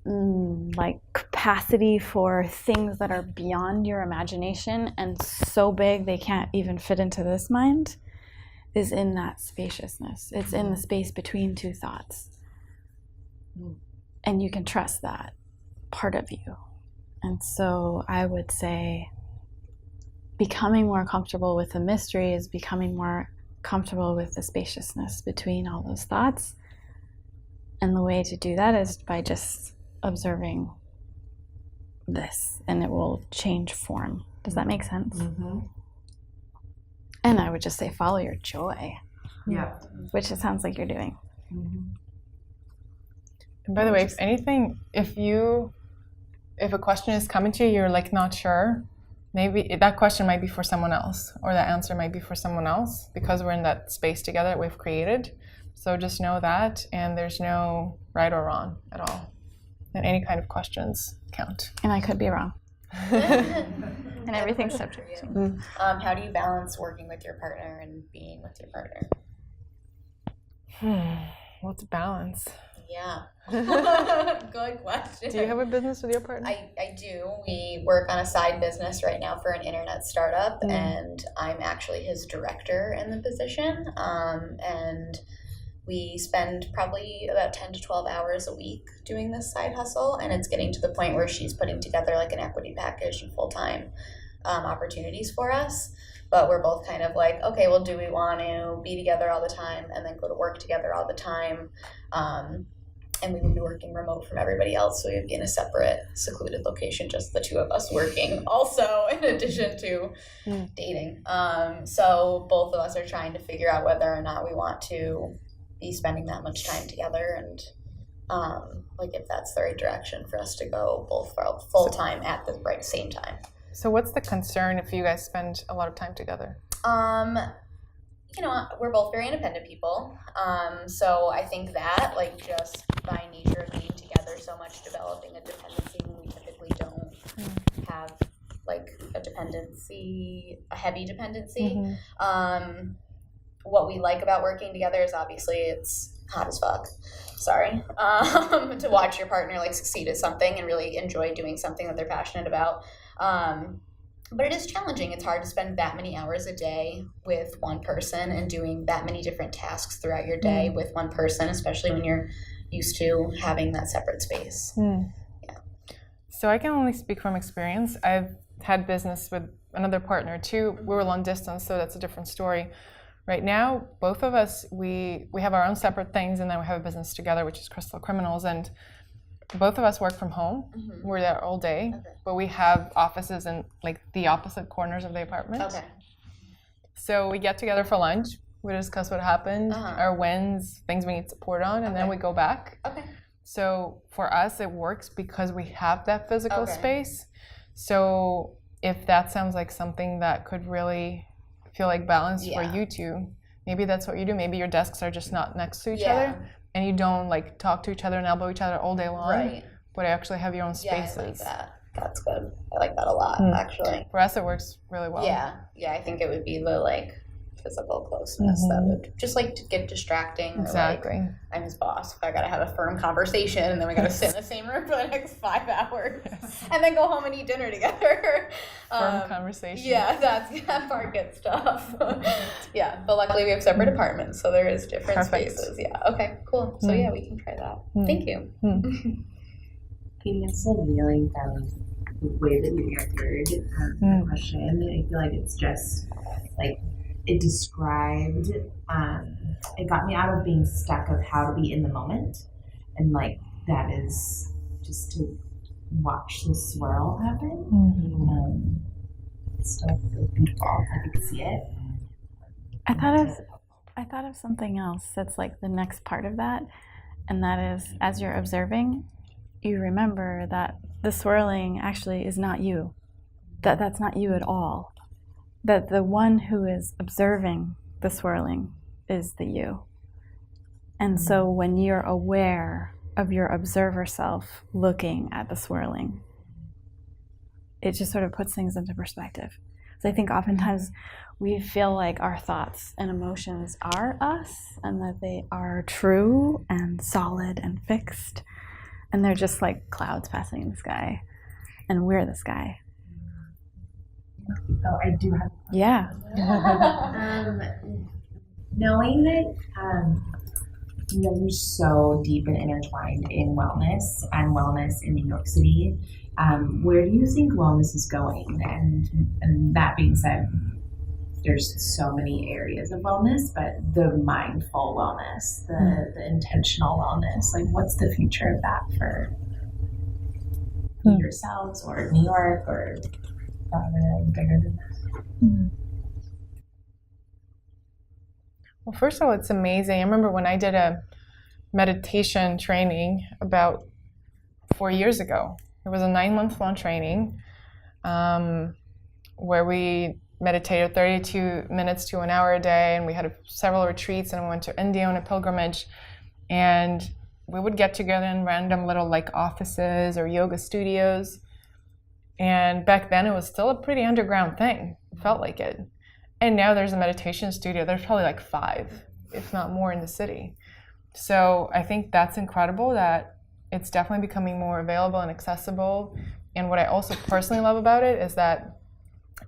like capacity for things that are beyond your imagination and so big they can't even fit into this mind is in that spaciousness. It's in the space between two thoughts. And you can trust that part of you. And so I would say becoming more comfortable with the mystery is becoming more comfortable with the spaciousness between all those thoughts. And the way to do that is by just observing this, and it will change form. Does that make sense? And I would just say follow your joy. Yeah. Which it sounds like you're doing. And by the way, if a question is coming to you, you're like not sure, maybe that question might be for someone else, or that answer might be for someone else, because we're in that space together that we've created. So just know that, and there's no right or wrong at all. And any kind of questions count. And I could be wrong. And everything's subject to. How do you balance working with your partner and being with your partner? What's balance? Yeah. Good question. Do you have a business with your partner? I do. We work on a side business right now for an internet startup, and I'm actually his director in the position. And we spend probably about 10 to 12 hours a week doing this side hustle, and it's getting to the point where she's putting together like an equity package and full-time opportunities for us. But we're both kind of like, okay, well, do we want to be together all the time and then go to work together all the time? And we would be working remote from everybody else, so we would be in a separate, secluded location, just the two of us working also, in addition to dating. So both of us are trying to figure out whether or not we want to be spending that much time together, and like if that's the right direction for us to go both full time at the same time. So what's the concern if you guys spend a lot of time together? We're both very independent people. So I think that, like, just by nature of being together so much, developing a dependency when we typically don't have, like, a heavy dependency. What we like about working together is obviously it's hot as fuck. Sorry. To watch your partner, like, succeed at something and really enjoy doing something that they're passionate about. But it is challenging. It's hard to spend that many hours a day with one person and doing that many different tasks throughout your day with one person, especially when you're used to having that separate space. Yeah. So I can only speak from experience. I've had business with another partner too. We were long distance, so that's a different story. Right now, both of us, we have our own separate things, and then we have a business together, which is Crystal Criminals, and both of us work from home. Mm-hmm. We're there all day, but we have offices in like the opposite corners of the apartment. Okay. So we get together for lunch. We discuss what happened, our wins, things we need support on, and then we go back. Okay. So for us, it works because we have that physical space. So if that sounds like something that could really feel like balance for you two, maybe that's what you do. Maybe your desks are just not next to each other, and you don't like talk to each other and elbow each other all day long, but actually have your own spaces. I like that. That's good. I like that a lot, actually. For us, it works really well. Yeah, I think it would be the like physical closeness that would just like to get distracting. Exactly. Or, like, I'm his boss. I gotta have a firm conversation, and then we gotta sit in the same room for the next 5 hours, and then go home and eat dinner together. Firm conversation. Yeah, that part gets tough. Yeah, but luckily we have separate apartments, so there is different spaces. Yeah. Okay. Cool. So yeah, we can try that. Thank you. Katie, I still really found the way that you answered the question. I feel like it's just like it described, it got me out of being stuck of how to be in the moment. And like that is just to watch the swirl happen. It's still beautiful. I can see it. I thought of something else that's like the next part of that. And that is, as you're observing, you remember that the swirling actually is not you. That's not you at all. That the one who is observing the swirling is the you. And so when you're aware of your observer self looking at the swirling, it just sort of puts things into perspective. So I think oftentimes we feel like our thoughts and emotions are us and that they are true and solid and fixed. And they're just like clouds passing in the sky. And we're the sky. Oh, I do have. Yeah. Knowing that you guys are so deep and intertwined in wellness and wellness in New York City, where do you think wellness is going? And that being said, there's so many areas of wellness, but the mindful wellness, the intentional wellness, like what's the future of that for yourselves or New York or bigger than that? Well, first of all, it's amazing. I remember when I did a meditation training about 4 years ago. It was a 9-month-long training where we meditated 32 minutes to an hour a day, and we had several retreats, and we went to India on a pilgrimage, and we would get together in random little like offices or yoga studios. And back then it was still a pretty underground thing. It felt like it. And now there's a meditation studio. There's probably like 5, if not more, in the city. So I think that's incredible that it's definitely becoming more available and accessible. And what I also personally love about it is that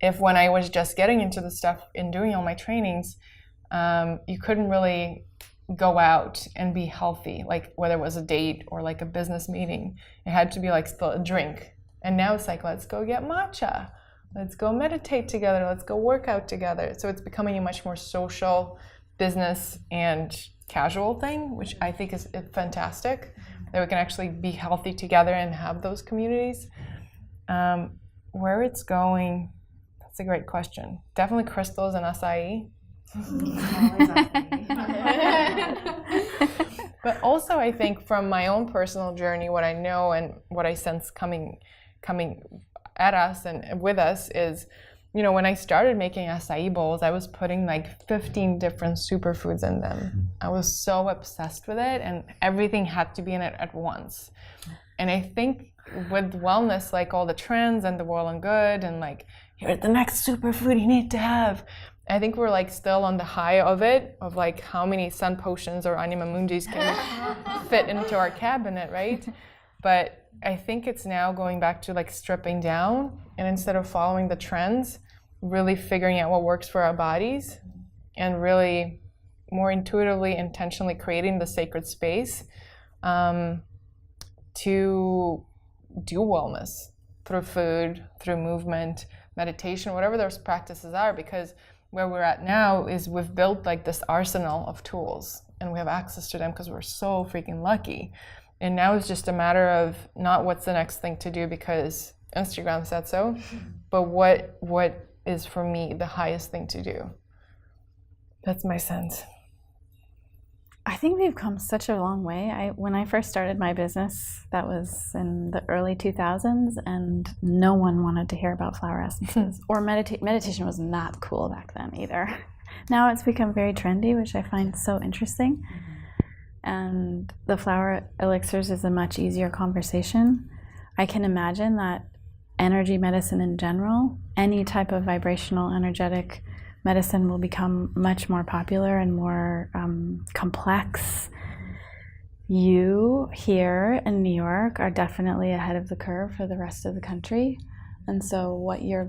if when I was just getting into the stuff and doing all my trainings, you couldn't really go out and be healthy, like whether it was a date or like a business meeting. It had to be like still a drink. And now it's like, let's go get matcha. Let's go meditate together. Let's go work out together. So it's becoming a much more social, business, and casual thing, which I think is fantastic, that we can actually be healthy together and have those communities. Where it's going, that's a great question. Definitely crystals and acai. But also I think from my own personal journey, what I know and what I sense coming at us and with us is, you know, when I started making acai bowls, I was putting like 15 different superfoods in them. I was so obsessed with it, and everything had to be in it at once. And I think with wellness, like all the trends and the Well and Good and like, here's the next superfood you need to have. I think we're like still on the high of it, of like how many sun potions or anima mundis can fit into our cabinet, right? But I think it's now going back to like stripping down, and instead of following the trends, really figuring out what works for our bodies and really more intuitively, intentionally creating the sacred space to do wellness through food, through movement, meditation, whatever those practices are, because where we're at now is we've built like this arsenal of tools and we have access to them because we're so freaking lucky. And now it's just a matter of not what's the next thing to do because Instagram said so, but what is for me the highest thing to do. That's my sense. I think we've come such a long way. When I first started my business, that was in the early 2000s, and no one wanted to hear about flower essences. Or meditation was not cool back then either. Now it's become very trendy, which I find so interesting. And the flower elixirs is a much easier conversation. I can imagine that energy medicine in general, any type of vibrational, energetic medicine will become much more popular and more complex. You here in New York are definitely ahead of the curve for the rest of the country. And so what you're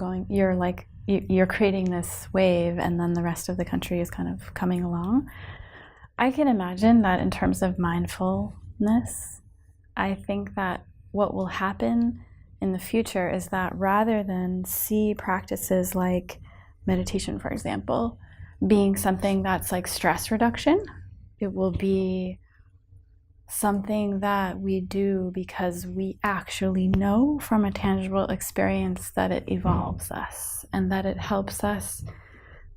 creating this wave, and then the rest of the country is kind of coming along. I can imagine that in terms of mindfulness, I think that what will happen in the future is that rather than see practices like meditation, for example, being something that's like stress reduction, it will be something that we do because we actually know from a tangible experience that it evolves us and that it helps us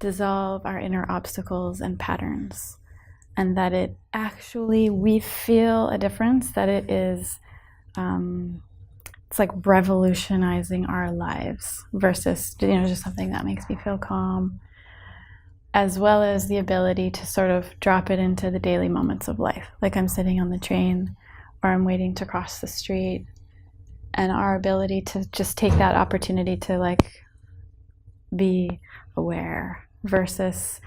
dissolve our inner obstacles and patterns, and that it actually, we feel a difference, that it is it's like revolutionizing our lives versus, just something that makes me feel calm, as well as the ability to sort of drop it into the daily moments of life. Like I'm sitting on the train or I'm waiting to cross the street, and our ability to just take that opportunity to like be aware versus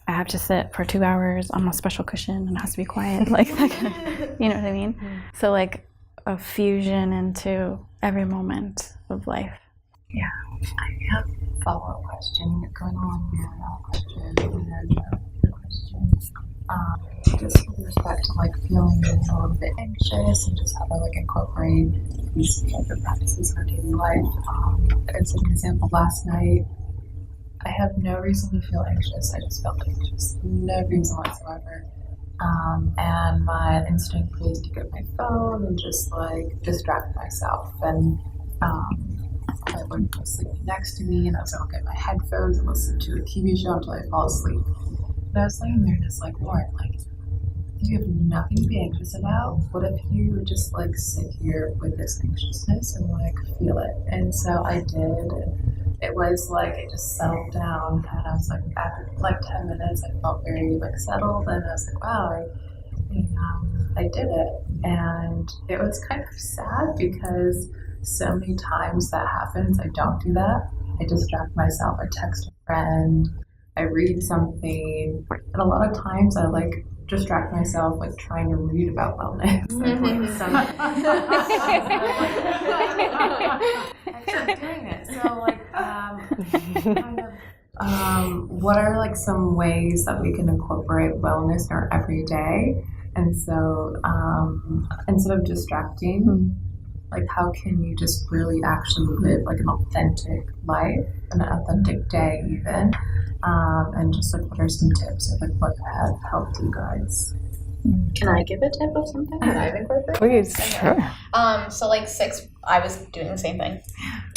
I have to sit for 2 hours on a special cushion and it has to be quiet, like that kind of, you know what I mean? So like a fusion into every moment of life. Yeah, I have a follow-up question going along with your question and then your question. Just with respect to like feeling a little bit anxious and just how to like incorporate these type of practices in our daily life. As an example, last night I had no reason to feel anxious. I just felt anxious, no reason whatsoever. And my instinct was to get my phone and just like distract myself. And I wouldn't was sleeping next to me, and I was like, I'll get my headphones and listen to a TV show until I fall asleep. But I was laying there just like, Lauren, like, you have nothing to be anxious about. What if you would just like sit here with this anxiousness and like feel it? And so I did. And it was like it just settled down, and I was like, after like 10 minutes, I felt very like settled, and I was like, wow, I did it. And it was kind of sad because so many times that happens, I don't do that. I distract myself. I text a friend. I read something. And a lot of times I like distract myself like trying to read about wellness. I started doing it. So like kind of what are like some ways that we can incorporate wellness in our everyday? And so instead of distracting, like how can you just really actually live like an authentic life, an authentic day even, and just like what are some tips of like what have helped you guys? Can I give a tip of something that I've incorporated? Please, okay. Sure. So like 6, I was doing the same thing,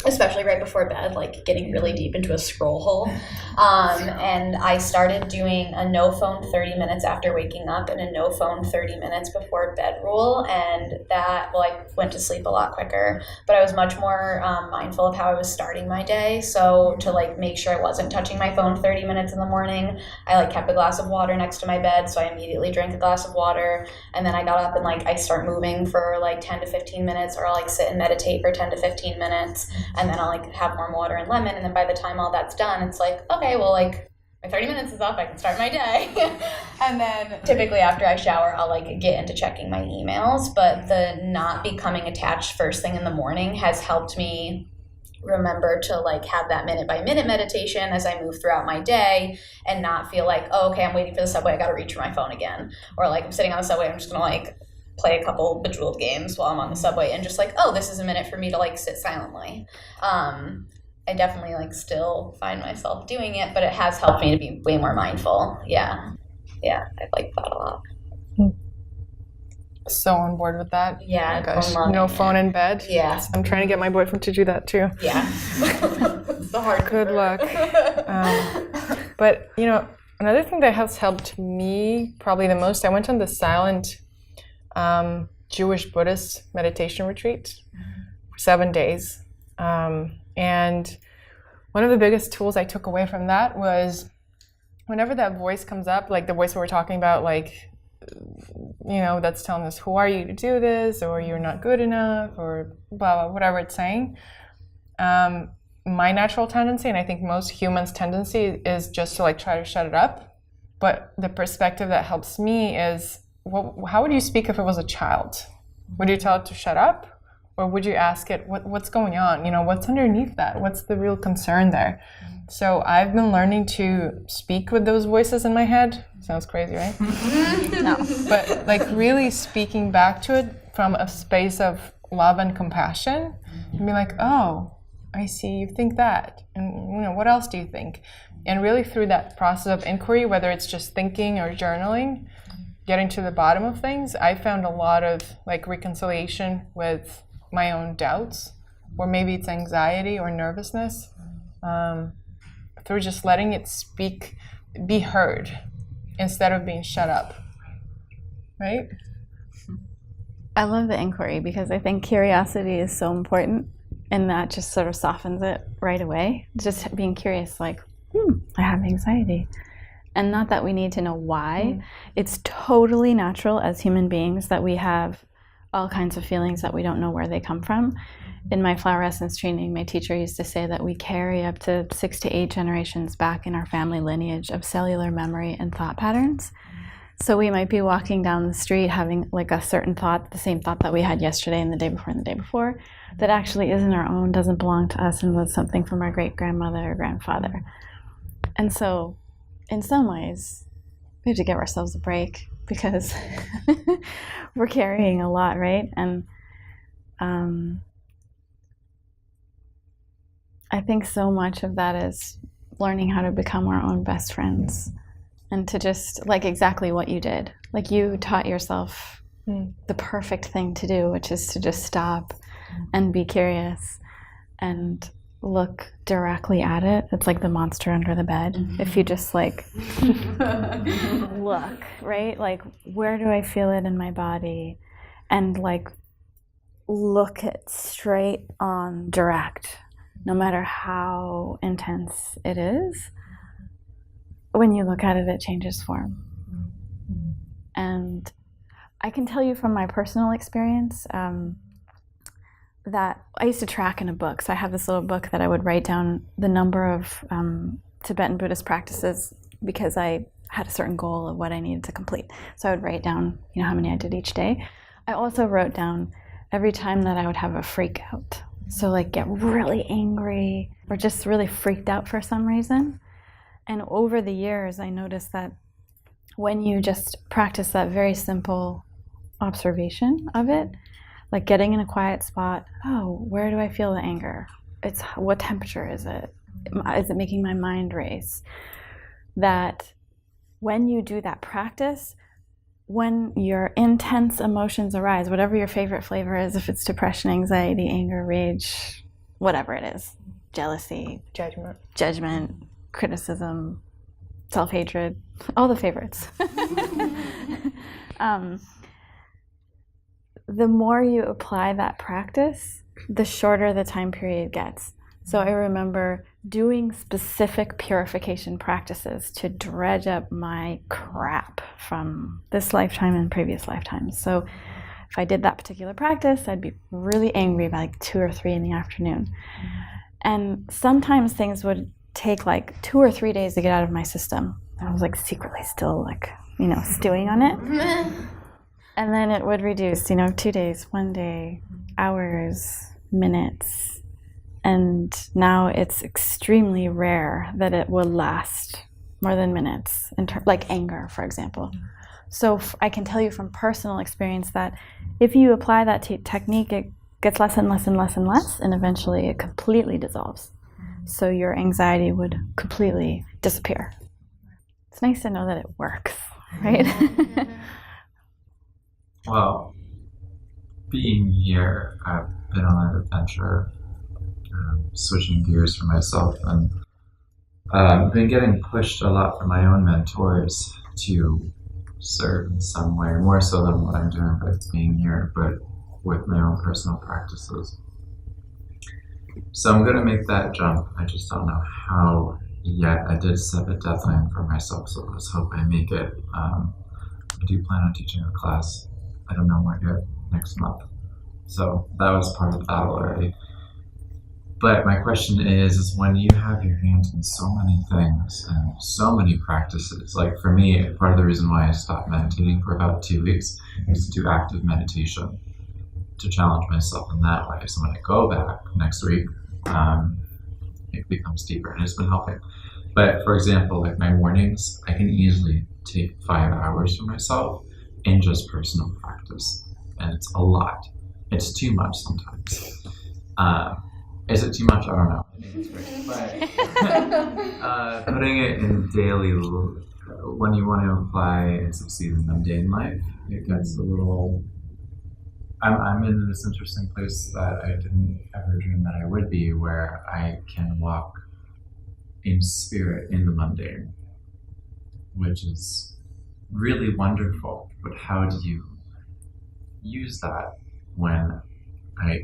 especially right before bed, like getting really deep into a scroll hole. And I started doing a no phone 30 minutes after waking up and a no phone 30 minutes before bed rule. And that, well, I went to sleep a lot quicker, but I was much more mindful of how I was starting my day. So to like make sure I wasn't touching my phone 30 minutes in the morning, I like kept a glass of water next to my bed. So I immediately drank a glass of water. And then I got up and like I start moving for like 10 to 15 minutes, or I'll like sit and meditate for 10 to 15 minutes. And then I'll like have more water and lemon. And then by the time all that's done, it's like, okay, well, like my 30 minutes is up, I can start my day. And then typically after I shower, I'll like get into checking my emails. But the not becoming attached first thing in the morning has helped me remember to like have that minute by minute meditation as I move throughout my day, and not feel like, oh, okay, I'm waiting for the subway, I gotta reach for my phone again. Or like I'm sitting on the subway, I'm just gonna like play a couple Bejeweled games while I'm on the subway and just like, oh, this is a minute for me to like sit silently. I definitely like still find myself doing it, but it has helped me to be way more mindful. Yeah, I like that a lot. So on board with that. Yeah. Oh my gosh. No phone in bed. Yeah. I'm trying to get my boyfriend to do that too. Yeah. It's the hard Good luck. But, another thing that has helped me probably the most, I went on the silent Jewish Buddhist meditation retreat for 7 days. And one of the biggest tools I took away from that was whenever that voice comes up, like the voice that we're talking about, like, that's telling us, who are you to do this, or you're not good enough, or blah, blah, whatever it's saying. My natural tendency, and I think most humans' tendency, is just to like try to shut it up. But the perspective that helps me is, how would you speak if it was a child? Would you tell it to shut up? Or would you ask it, what's going on? What's underneath that? What's the real concern there? So I've been learning to speak with those voices in my head. Sounds crazy, right? No. But like really speaking back to it from a space of love and compassion, and be like, oh, I see you think that. And what else do you think? And really through that process of inquiry, whether it's just thinking or journaling, getting to the bottom of things, I found a lot of like reconciliation with my own doubts, or maybe it's anxiety or nervousness, through just letting it speak, be heard, instead of being shut up, right? I love the inquiry because I think curiosity is so important, and that just sort of softens it right away. Just being curious, like, I have anxiety. And not that we need to know why. It's totally natural as human beings that we have all kinds of feelings that we don't know where they come from. In my flower essence training, my teacher used to say that we carry up to 6 to 8 generations back in our family lineage of cellular memory and thought patterns. So we might be walking down the street having like a certain thought, the same thought that we had yesterday and the day before and the day before, that actually isn't our own, doesn't belong to us, and was something from our great-grandmother or grandfather. And so in some ways, we have to give ourselves a break because we're carrying a lot, right? And I think so much of that is learning how to become our own best friends, and to just, like, exactly what you did. Like, you taught yourself the perfect thing to do, which is to just stop and be curious and look directly at it. It's like the monster under the bed. If you just like look, right? Like, where do I feel it in my body? And like look it straight on direct, no matter how intense it is. When you look at it, it changes form. And I can tell you from my personal experience, that I used to track in a book. So I have this little book that I would write down the number of Tibetan Buddhist practices, because I had a certain goal of what I needed to complete. So I would write down, how many I did each day. I also wrote down every time that I would have a freak out. So like get really angry or just really freaked out for some reason. And over the years, I noticed that when you just practice that very simple observation of it, like getting in a quiet spot, where do I feel the anger? What temperature is it? Is it making my mind race? That when you do that practice, when your intense emotions arise, whatever your favorite flavor is, if it's depression, anxiety, anger, rage, whatever it is, jealousy, judgment, criticism, self-hatred, all the favorites. The more you apply that practice, the shorter the time period gets. So I remember doing specific purification practices to dredge up my crap from this lifetime and previous lifetimes. So if I did that particular practice, I'd be really angry by like 2 or 3 in the afternoon. And sometimes things would take like 2 or 3 days to get out of my system. I was like secretly still like, stewing on it. And then it would reduce, 2 days, 1 day, hours, minutes. And now it's extremely rare that it will last more than minutes, like anger, for example. So I can tell you from personal experience that if you apply that technique, it gets less and less and less and less, and eventually it completely dissolves. So your anxiety would completely disappear. It's nice to know that it works, right? Well, being here, I've been on an adventure, switching gears for myself, and been getting pushed a lot from my own mentors to serve in some way, more so than what I'm doing by being here, but with my own personal practices. So I'm going to make that jump. I just don't know how yet. I did set a deadline for myself, so let's hope I make it. I do plan on teaching a class. I don't know what yet, next month. So that was part of that already. But my question is when you have your hands in so many things and so many practices, like for me, part of the reason why I stopped meditating for about 2 weeks is to do active meditation, to challenge myself in that way. So when I go back next week, it becomes deeper, and it's been helping. But for example, like my mornings, I can easily take 5 hours for myself in just personal practice, and it's a lot. It's too much sometimes. Is it too much? I don't know. But putting it in daily, when you want to apply and succeed in mundane life, it gets a little. I'm in this interesting place that I didn't ever dream that I would be, where I can walk in spirit in the mundane, which is really wonderful. But how do you use that when I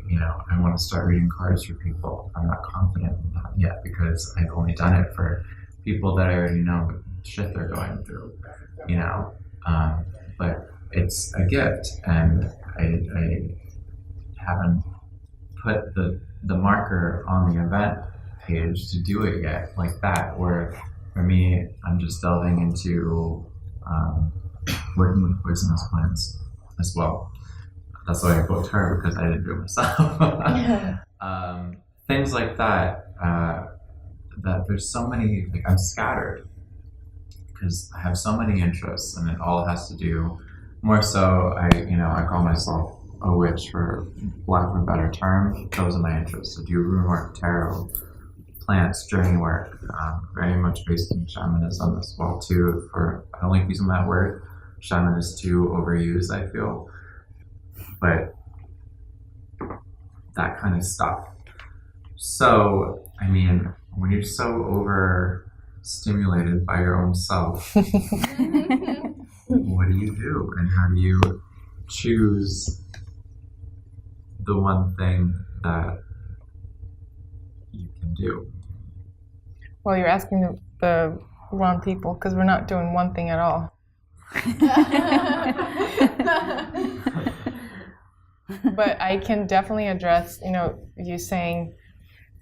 want to start reading cards for people? I'm not confident in that yet because I've only done it for people that I already know the shit they're going through, but it's a gift, and I haven't put the marker on the event page to do it yet like that, where for me, I'm just delving into working with poisonous plants as well. That's why I booked her, because I didn't do it myself. Things like that, that there's so many, like I'm scattered because I have so many interests, and it all has to do, more so, I call myself a witch, for lack of a better term. Those are my interests. I do rune work, tarot, plants, journey work, very much based in shamanism as well too. I don't like using that word. Shaman is too overused, I feel. But that kind of stuff. So, when you're so overstimulated by your own self, what do you do? And how do you choose the one thing that you can do? Well, you're asking the wrong people, because we're not doing one thing at all. But I can definitely address, you saying,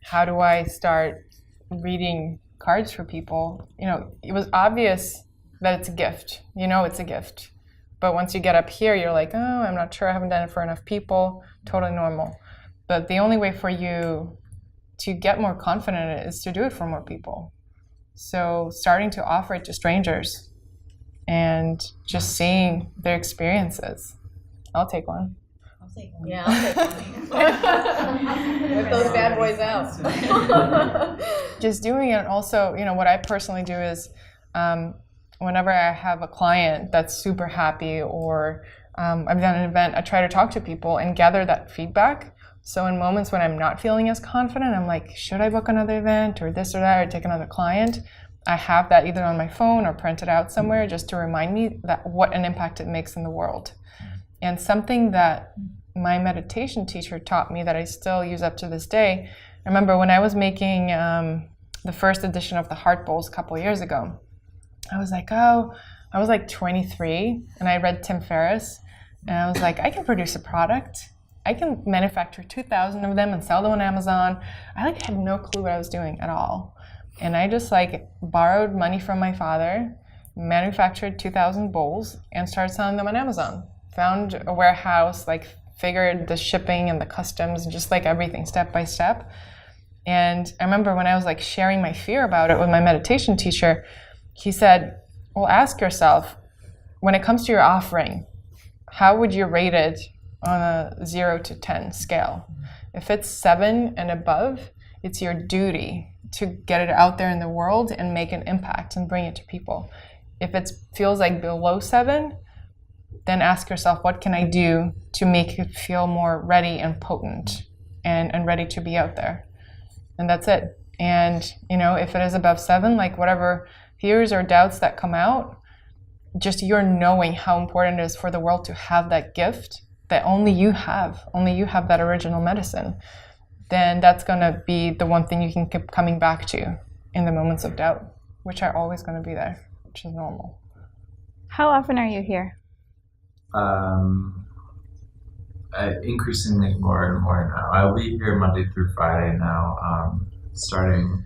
how do I start reading cards for people? It was obvious that it's a gift. It's a gift. But once you get up here, you're like, oh, I'm not sure. I haven't done it for enough people. Totally normal. But the only way for you to get more confident in it is to do it for more people. So starting to offer it to strangers and just seeing their experiences. I'll take one. Yeah, I'll take one. Whip those bad boys out. Just doing it. Also, what I personally do is whenever I have a client that's super happy, or I've done an event, I try to talk to people and gather that feedback. So in moments when I'm not feeling as confident, I'm like, should I book another event or this or that, or take another client? I have that either on my phone or printed out somewhere, just to remind me that what an impact it makes in the world. And something that my meditation teacher taught me that I still use up to this day. I remember when I was making the first edition of the Heart Bowls a couple years ago, I was like 23, and I read Tim Ferriss, and I was like, I can produce a product. I can manufacture 2,000 of them and sell them on Amazon. I had no clue what I was doing at all. And I just borrowed money from my father, manufactured 2,000 bowls, and started selling them on Amazon. Found a warehouse, figured the shipping and the customs, and just everything step by step. And I remember when I was sharing my fear about it with my meditation teacher, he said, well, ask yourself, when it comes to your offering, how would you rate it on a 0 to 10 scale? If it's 7 and above, it's your duty to get it out there in the world and make an impact and bring it to people. If it feels like below 7, then ask yourself, what can I do to make it feel more ready and potent and ready to be out there? And that's it. And, if it is above 7, like whatever fears or doubts that come out, just you're knowing how important it is for the world to have that gift that only you have that original medicine, then that's going to be the one thing you can keep coming back to in the moments of doubt, which are always going to be there, which is normal. How often are you here? Increasingly more and more now. I'll be here Monday through Friday now, starting,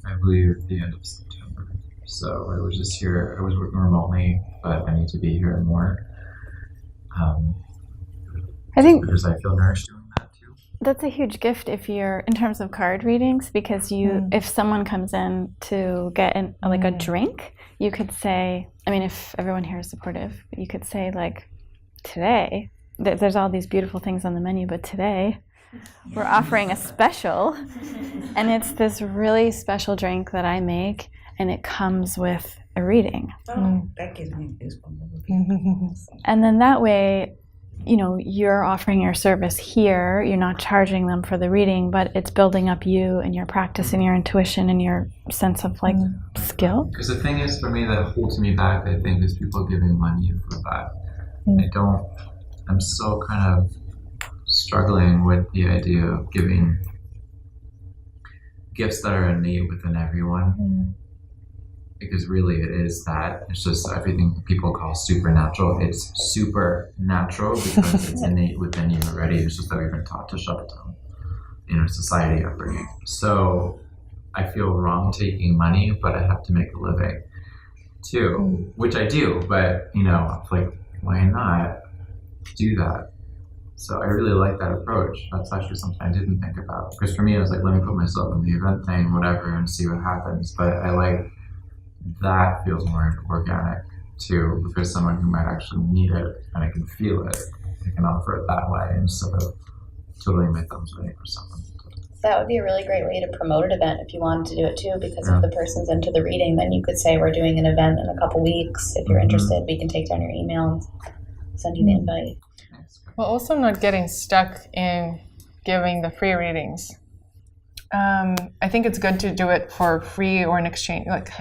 I believe, at the end of September. So I was just here, I was working remotely, but I need to be here more. I think because I feel nourished doing that too. that's a huge gift if you're in terms of card readings, because if someone comes in to get like a drink, you could say, I mean, if everyone here is supportive, you could say like, today, there's all these beautiful things on the menu, but today we're offering a special, and it's this really special drink that I make, and it comes with a reading. That gives me goosebumps. And then that way, you're offering your service here, you're not charging them for the reading, but it's building up you and your practice and your intuition and your sense of like skill. Because the thing is, for me, that holds me back, I think, is people giving money for that. I'm so kind of struggling with the idea of giving gifts that are innate within everyone. Because really it is that. It's just everything people call supernatural. It's supernatural because it's innate within you already. It's just that we've been taught to shut it down in our society upbringing. So I feel wrong taking money, but I have to make a living too, which I do. But, like, why not do that? So I really like that approach. That's actually something I didn't think about. Because for me, I was like, let me put myself in the event thing, whatever, and see what happens. But I like that feels more organic too, because someone who might actually need it and I can feel it, I can offer it that way instead of twiddling my thumbs waiting for someone. That would be a really great way to promote an event if you wanted to do it too, because if the person's into the reading, then you could say, we're doing an event in a couple weeks. If you're interested, we can take down your email and send you the invite. Well, also not getting stuck in giving the free readings. I think it's good to do it for free or an exchange. Like,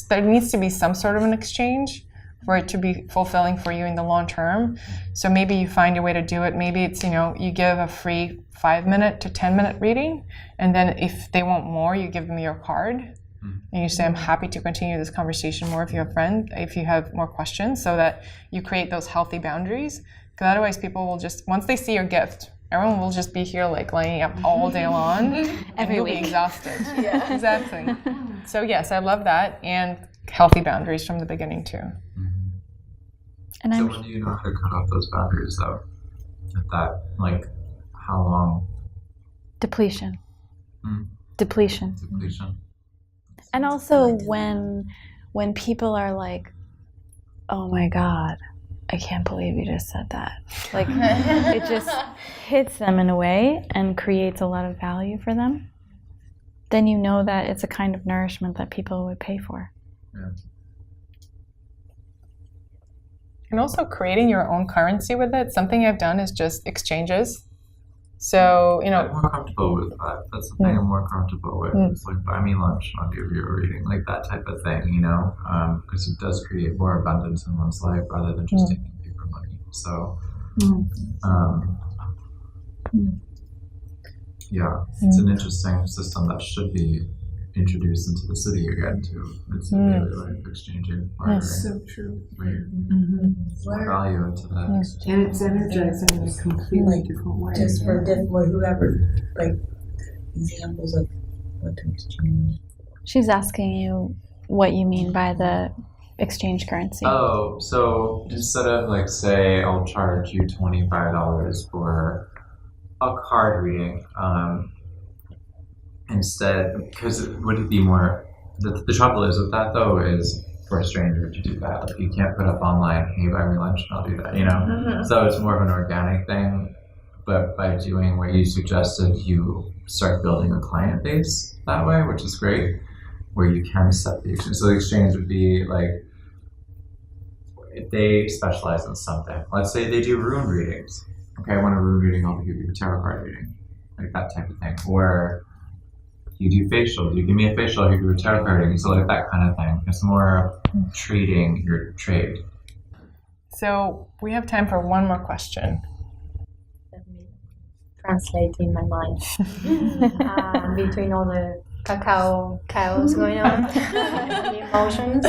there needs to be some sort of an exchange for it to be fulfilling for you in the long term. So maybe you find a way to do it. Maybe it's, you give a free 5-minute to 10-minute reading, and then if they want more, you give them your card. And you say, I'm happy to continue this conversation more if you have more questions, so that you create those healthy boundaries. Because otherwise people will just, once they see your gift, everyone will just be here like lining up all day long and you'll be exhausted. Yeah, exactly. So yes, I love that, and healthy boundaries from the beginning too. And so when do you know how to cut off those boundaries though? At that, like, how long? Depletion. And also when people are like, oh my God, I can't believe you just said that. Like, it just hits them in a way and creates a lot of value for them. Then you know that it's a kind of nourishment that people would pay for. Yeah. And also creating your own currency with it. Something I've done is just exchanges. So, I'm more comfortable with that. That's the thing I'm more comfortable with. It's like, buy me lunch, I'll give you a reading, like that type of thing, because it does create more abundance in one's life rather than just taking paper money. So, it's an interesting system that should be introduced into the city again too. It's a daily life exchanging. That's so true. More value into that. And it's energizing in a completely different way. Just for whoever, like, examples of what to exchange. She's asking you what you mean by the exchange currency. Oh, so instead of like, say, I'll charge you $25 for a card reading, instead, because would it be more the trouble is with that though is for a stranger to do that. Like you can't put up online, hey, buy me lunch and I'll do that, you know? Mm-hmm. So it's more of an organic thing. But by doing what you suggested, you start building a client base that way, which is great, where you can set the exchange. So the exchange would be like, if they specialize in something, let's say they do rune readings. Okay, I want a rune reading, I'll give you a tarot card reading, like that type of thing. Or you do facials, you give me a facial, you do a tarot card reading, so like that kind of thing. It's more trading your trade. So we have time for one more question. Let me translate in my mind between all the cacao chaos going on, the emotions.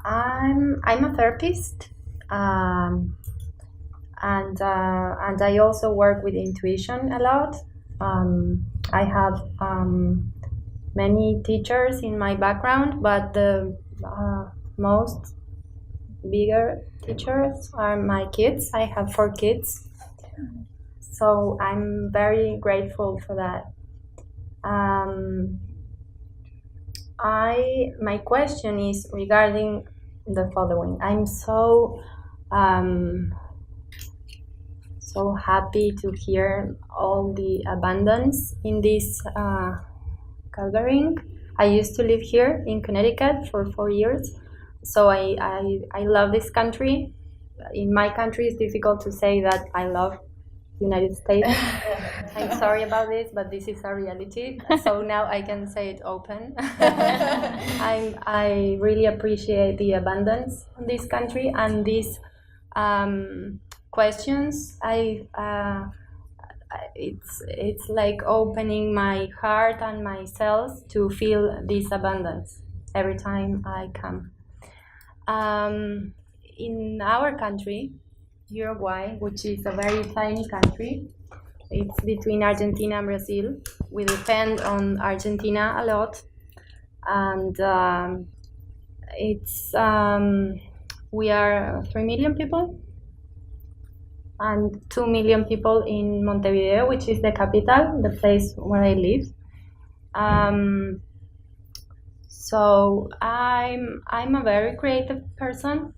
I'm a therapist, and I also work with intuition a lot. I have many teachers in my background, but the most bigger teachers are my kids. I have 4 kids, so I'm very grateful for that. My question is regarding the following. I'm so happy to hear all the abundance in this gathering. I used to live here in Connecticut for 4 years, so I love this country. In my country, it's difficult to say that I love United States. I'm sorry about this, but this is a reality. So now I can say it open. I really appreciate the abundance in this country and these questions. It's like opening my heart and my cells to feel this abundance every time I come. In our country, Uruguay, which is a very tiny country, it's between Argentina and Brazil. We depend on Argentina a lot, and we are 3 million people, and 2 million people in Montevideo, which is the capital, the place where I live. So I'm a very creative person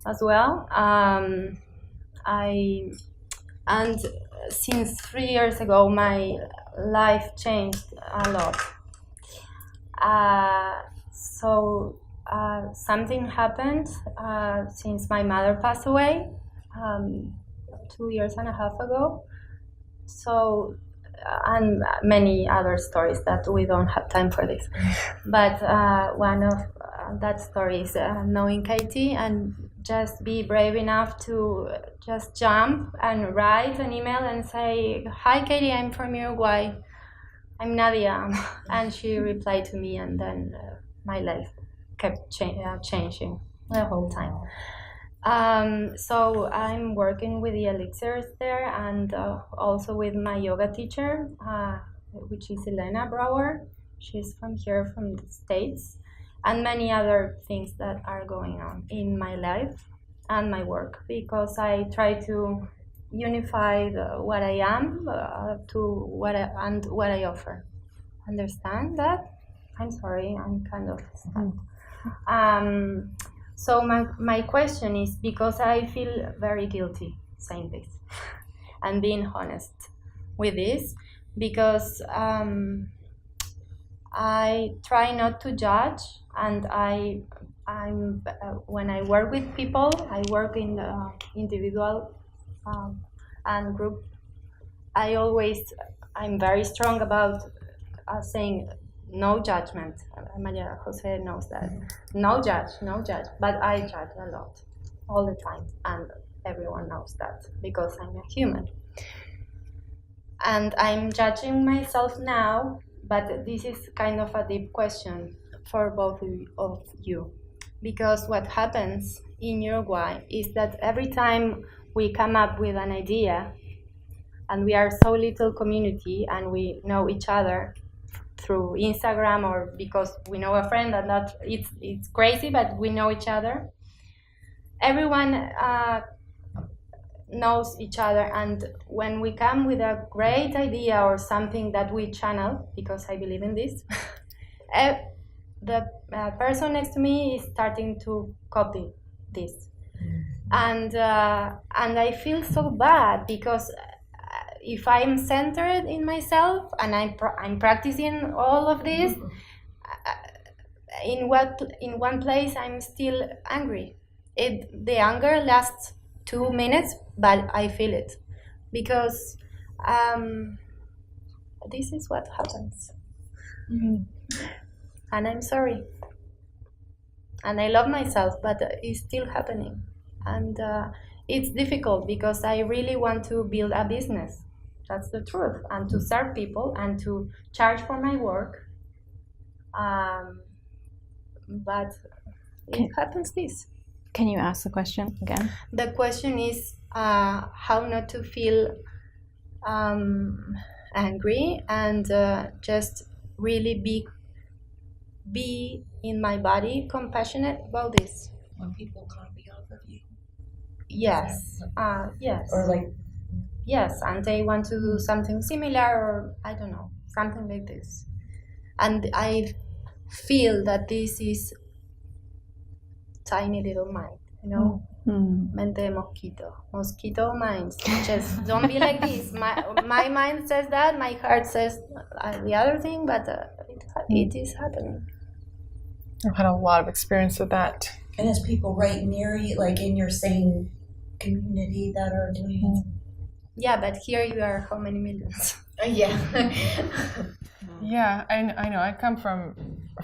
as well. And since 3 years ago, my life changed a lot. So something happened since my mother passed away 2.5 years ago. So, and many other stories that we don't have time for this. But one of that story is knowing Katie and just be brave enough to just jump and write an email and say, "Hi Katie, I'm from Uruguay. I'm Nadia." And she replied to me, and then my life kept changing the whole time. So I'm working with the elixirs there, and also with my yoga teacher, which is Elena Brower. She's from here, from the States, and many other things that are going on in my life and my work, because I try to unify what I am to what I offer. Understand that? I'm sorry, I'm kind of stuck. So my question is, because I feel very guilty saying this and being honest with this, because I try not to judge, and I'm when I work with people, I work in the individual and group. I'm very strong about saying no judgment. Maria Jose knows that. No judge. But I judge a lot, all the time, and everyone knows that because I'm a human. And I'm judging myself now, but this is kind of a deep question for both of you. Because what happens in Uruguay is that every time we come up with an idea, and we are so little community, and we know each other through Instagram or because we know a friend, and not it's crazy, but we know each other. Everyone knows each other, and when we come with a great idea or something that we channel, because I believe in this, the person next to me is starting to copy this, and I feel so bad because if I'm centered in myself and I'm practicing all of this, in one place I'm still angry. The anger lasts 2 minutes, but I feel it because this is what happens. And I'm sorry. And I love myself, but it's still happening. And it's difficult because I really want to build a business. That's the truth. And to serve people and to charge for my work. But it happens this. Can you ask the question again? The question is how not to feel angry and just really be in my body compassionate about this. When people copy off of you. Yes. Yes. Or like. Yes, and they want to do something similar, or I don't know, something like this. And I feel that this is tiny little mind, you know, mente de mosquito minds. Just don't be like this. My mind says that, my heart says the other thing, but it is happening. I've had a lot of experience with that. And there's people right near you, like in your same community that are doing it. Yeah, but here you are how many millions? Yeah. Yeah, I know. I come from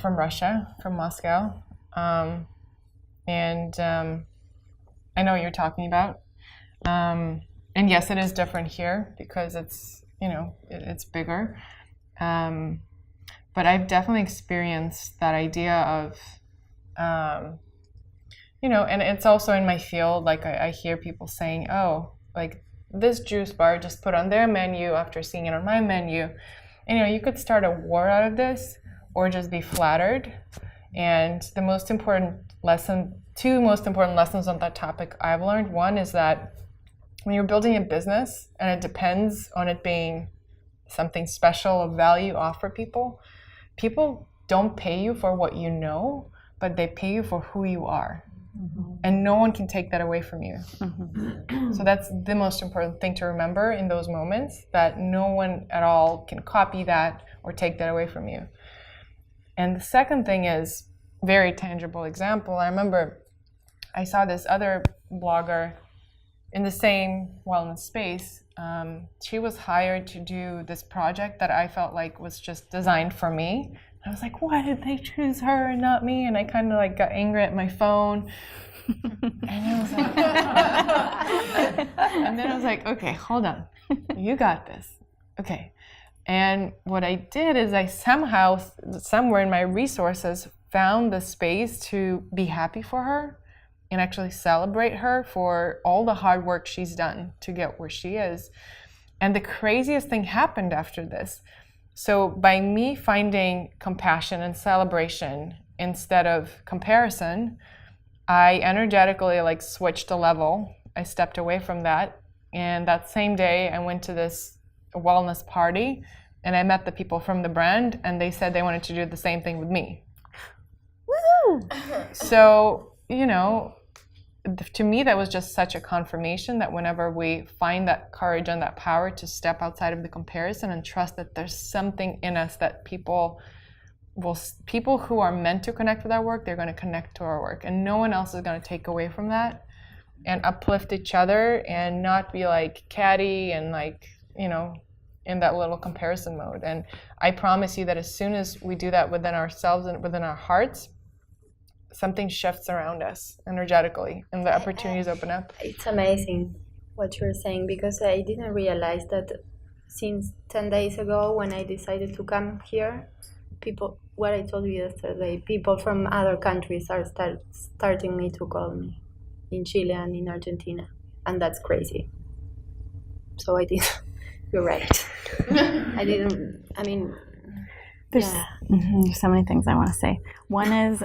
Russia, from Moscow, and I know what you're talking about. And yes, it is different here because it's it's bigger. But I've definitely experienced that idea of, and it's also in my field. Like I hear people saying, "Oh, like this juice bar just put on their menu after seeing it on my menu." And, you could start a war out of this or just be flattered. And the most important lesson, two most important lessons on that topic I've learned. One is that when you're building a business and it depends on it being something special of value offer people don't pay you for what you know, but they pay you for who you are. Mm-hmm. And no one can take that away from you. Mm-hmm. So that's the most important thing to remember in those moments, that no one at all can copy that or take that away from you. And the second thing is very tangible example. I remember I saw this other blogger in the same wellness space. She was hired to do this project that I felt like was just designed for me. I was like, why did they choose her and not me? And I kind of like got angry at my phone. And I was like, and then I was like, okay, hold on. You got this. Okay. And what I did is I somehow, somewhere in my resources, found the space to be happy for her and actually celebrate her for all the hard work she's done to get where she is. And the craziest thing happened after this. So by me finding compassion and celebration instead of comparison, I energetically switched a level. I stepped away from that. And that same day I went to this wellness party and I met the people from the brand and they said they wanted to do the same thing with me. Woo! So, to me that was just such a confirmation that whenever we find that courage and that power to step outside of the comparison and trust that there's something in us that people who are meant to connect with our work, they're going to connect to our work, and no one else is going to take away from that, and uplift each other and not be like catty and in that little comparison mode. And I promise you that as soon as we do that within ourselves and within our hearts, something shifts around us energetically and the opportunities open up. It's amazing what you're saying, because I didn't realize that since 10 days ago when I decided to come here, what I told you yesterday, people from other countries are starting to call me in Chile and in Argentina, and that's crazy. So I did. You're right. There's so many things I want to say. One is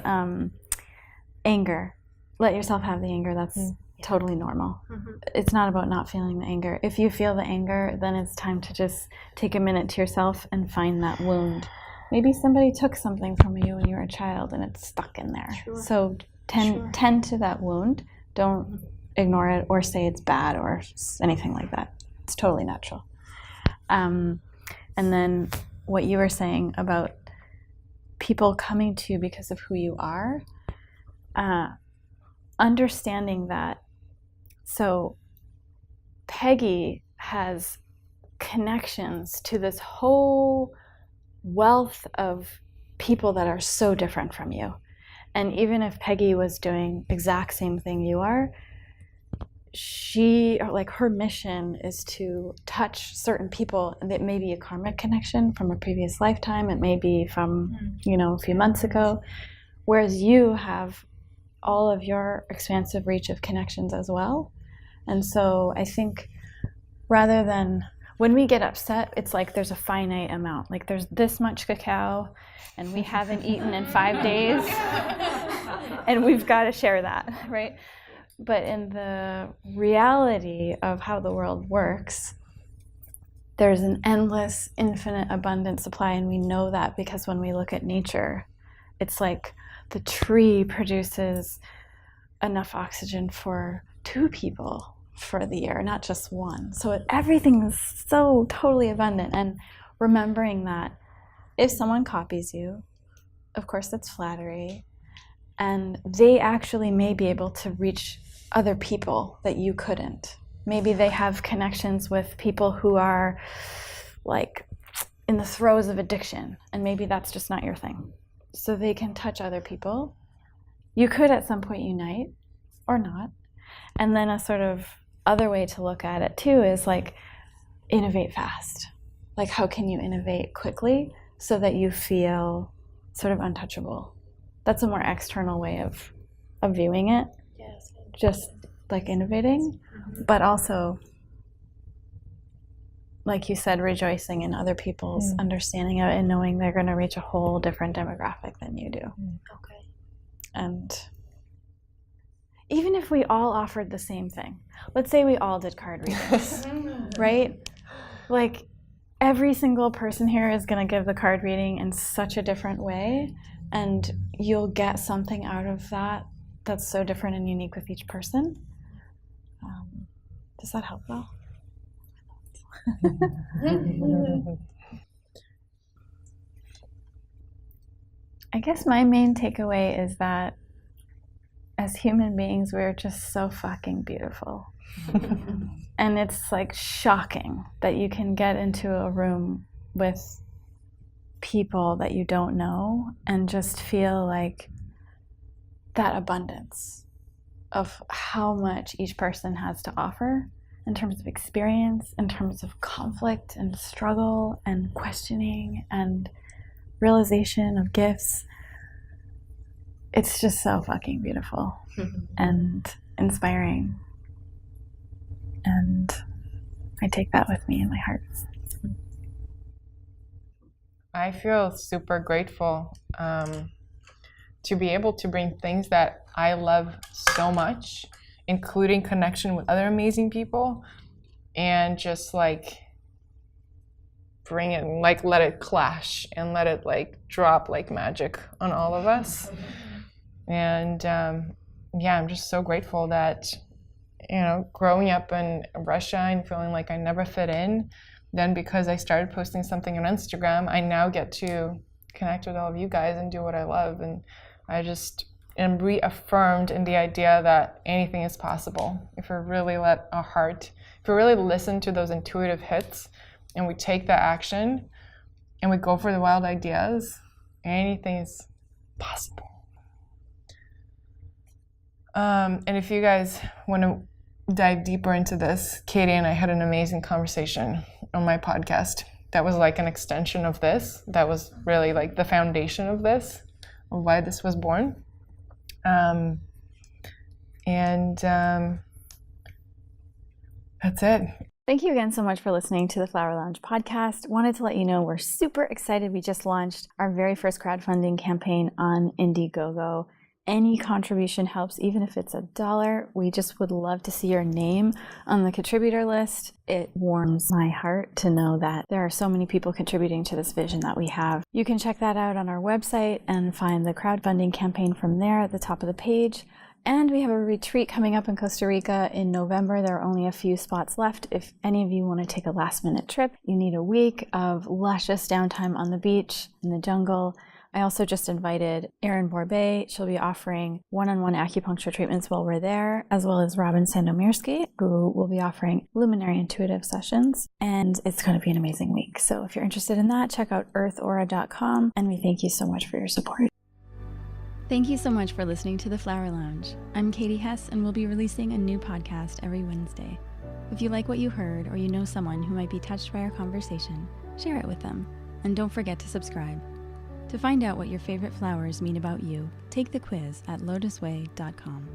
anger. Let yourself have the anger. That's totally normal. Mm-hmm. It's not about not feeling the anger. If you feel the anger, then it's time to just take a minute to yourself and find that wound maybe somebody took something from you when you were a child and it's stuck in there. Sure. So tend to that wound. Don't ignore it or say it's bad or anything like that. It's totally natural. And then what you were saying about people coming to you because of who you are, understanding that. So Peggy has connections to this whole wealth of people that are so different from you. And even if Peggy was doing exact same thing you are, her mission is to touch certain people, and it may be a karmic connection from a previous lifetime, it may be from a few months ago, whereas you have all of your expansive reach of connections as well. And so I think rather than when we get upset, it's like there's a finite amount, like there's this much cacao and we haven't eaten in 5 days and we've got to share that, right? But in the reality of how the world works, there's an endless, infinite, abundant supply, and we know that because when we look at nature, it's like the tree produces enough oxygen for 2 people for the year, not just one. So everything is so totally abundant, and remembering that if someone copies you, of course that's flattery, and they actually may be able to reach other people that you couldn't. Maybe they have connections with people who are like in the throes of addiction, and maybe that's just not your thing. So they can touch other people. You could at some point unite or not. And then a sort of other way to look at it too is like innovate fast. Like how can you innovate quickly so that you feel sort of untouchable? That's a more external way of viewing it. Yes. Just like innovating, but also, like you said, rejoicing in other people's understanding of it and knowing they're going to reach a whole different demographic than you do. Okay. And even if we all offered the same thing, let's say we all did card readings, right? Like every single person here is going to give the card reading in such a different way, and you'll get something out of that that's so different and unique with each person. Does that help though? I guess my main takeaway is that as human beings, we're just so fucking beautiful. And it's like shocking that you can get into a room with people that you don't know and just feel like that abundance of how much each person has to offer in terms of experience, in terms of conflict and struggle and questioning and realization of gifts. It's just so fucking beautiful and inspiring. And I take that with me in my heart. I feel super grateful to be able to bring things that I love so much, including connection with other amazing people, and just like bring it, like let it clash and let it like drop like magic on all of us. And I'm just so grateful that, growing up in Russia and feeling like I never fit in, then because I started posting something on Instagram, I now get to connect with all of you guys and do what I love. And I just am reaffirmed in the idea that anything is possible if we really let our heart, if we really listen to those intuitive hits and we take that action and we go for the wild ideas, anything is possible. And if you guys want to dive deeper into this, Katie and I had an amazing conversation on my podcast that was like an extension of this. That was really like the foundation of this, of why this was born. That's it. Thank you again so much for listening to the Flowerlounge Podcast. Wanted to let you know we're super excited. We just launched our very first crowdfunding campaign on Indiegogo, Any contribution helps, even if it's $1. We just would love to see your name on the contributor list. It warms my heart to know that there are so many people contributing to this vision that we have. You can check that out on our website and find the crowdfunding campaign from there at the top of the page. And we have a retreat coming up in Costa Rica in November. There are only a few spots left. If any of you want to take a last-minute trip, you need a week of luscious downtime on the beach, in the jungle. I also just invited Erin Borbet. She'll be offering one-on-one acupuncture treatments while we're there, as well as Robin Sandomirsky, who will be offering luminary intuitive sessions. And it's going to be an amazing week. So if you're interested in that, check out earthaura.com. And we thank you so much for your support. Thank you so much for listening to The Flower Lounge. I'm Katie Hess, and we'll be releasing a new podcast every Wednesday. If you like what you heard, or you know someone who might be touched by our conversation, share it with them. And don't forget to subscribe. To find out what your favorite flowers mean about you, take the quiz at LOTUSWEI.com.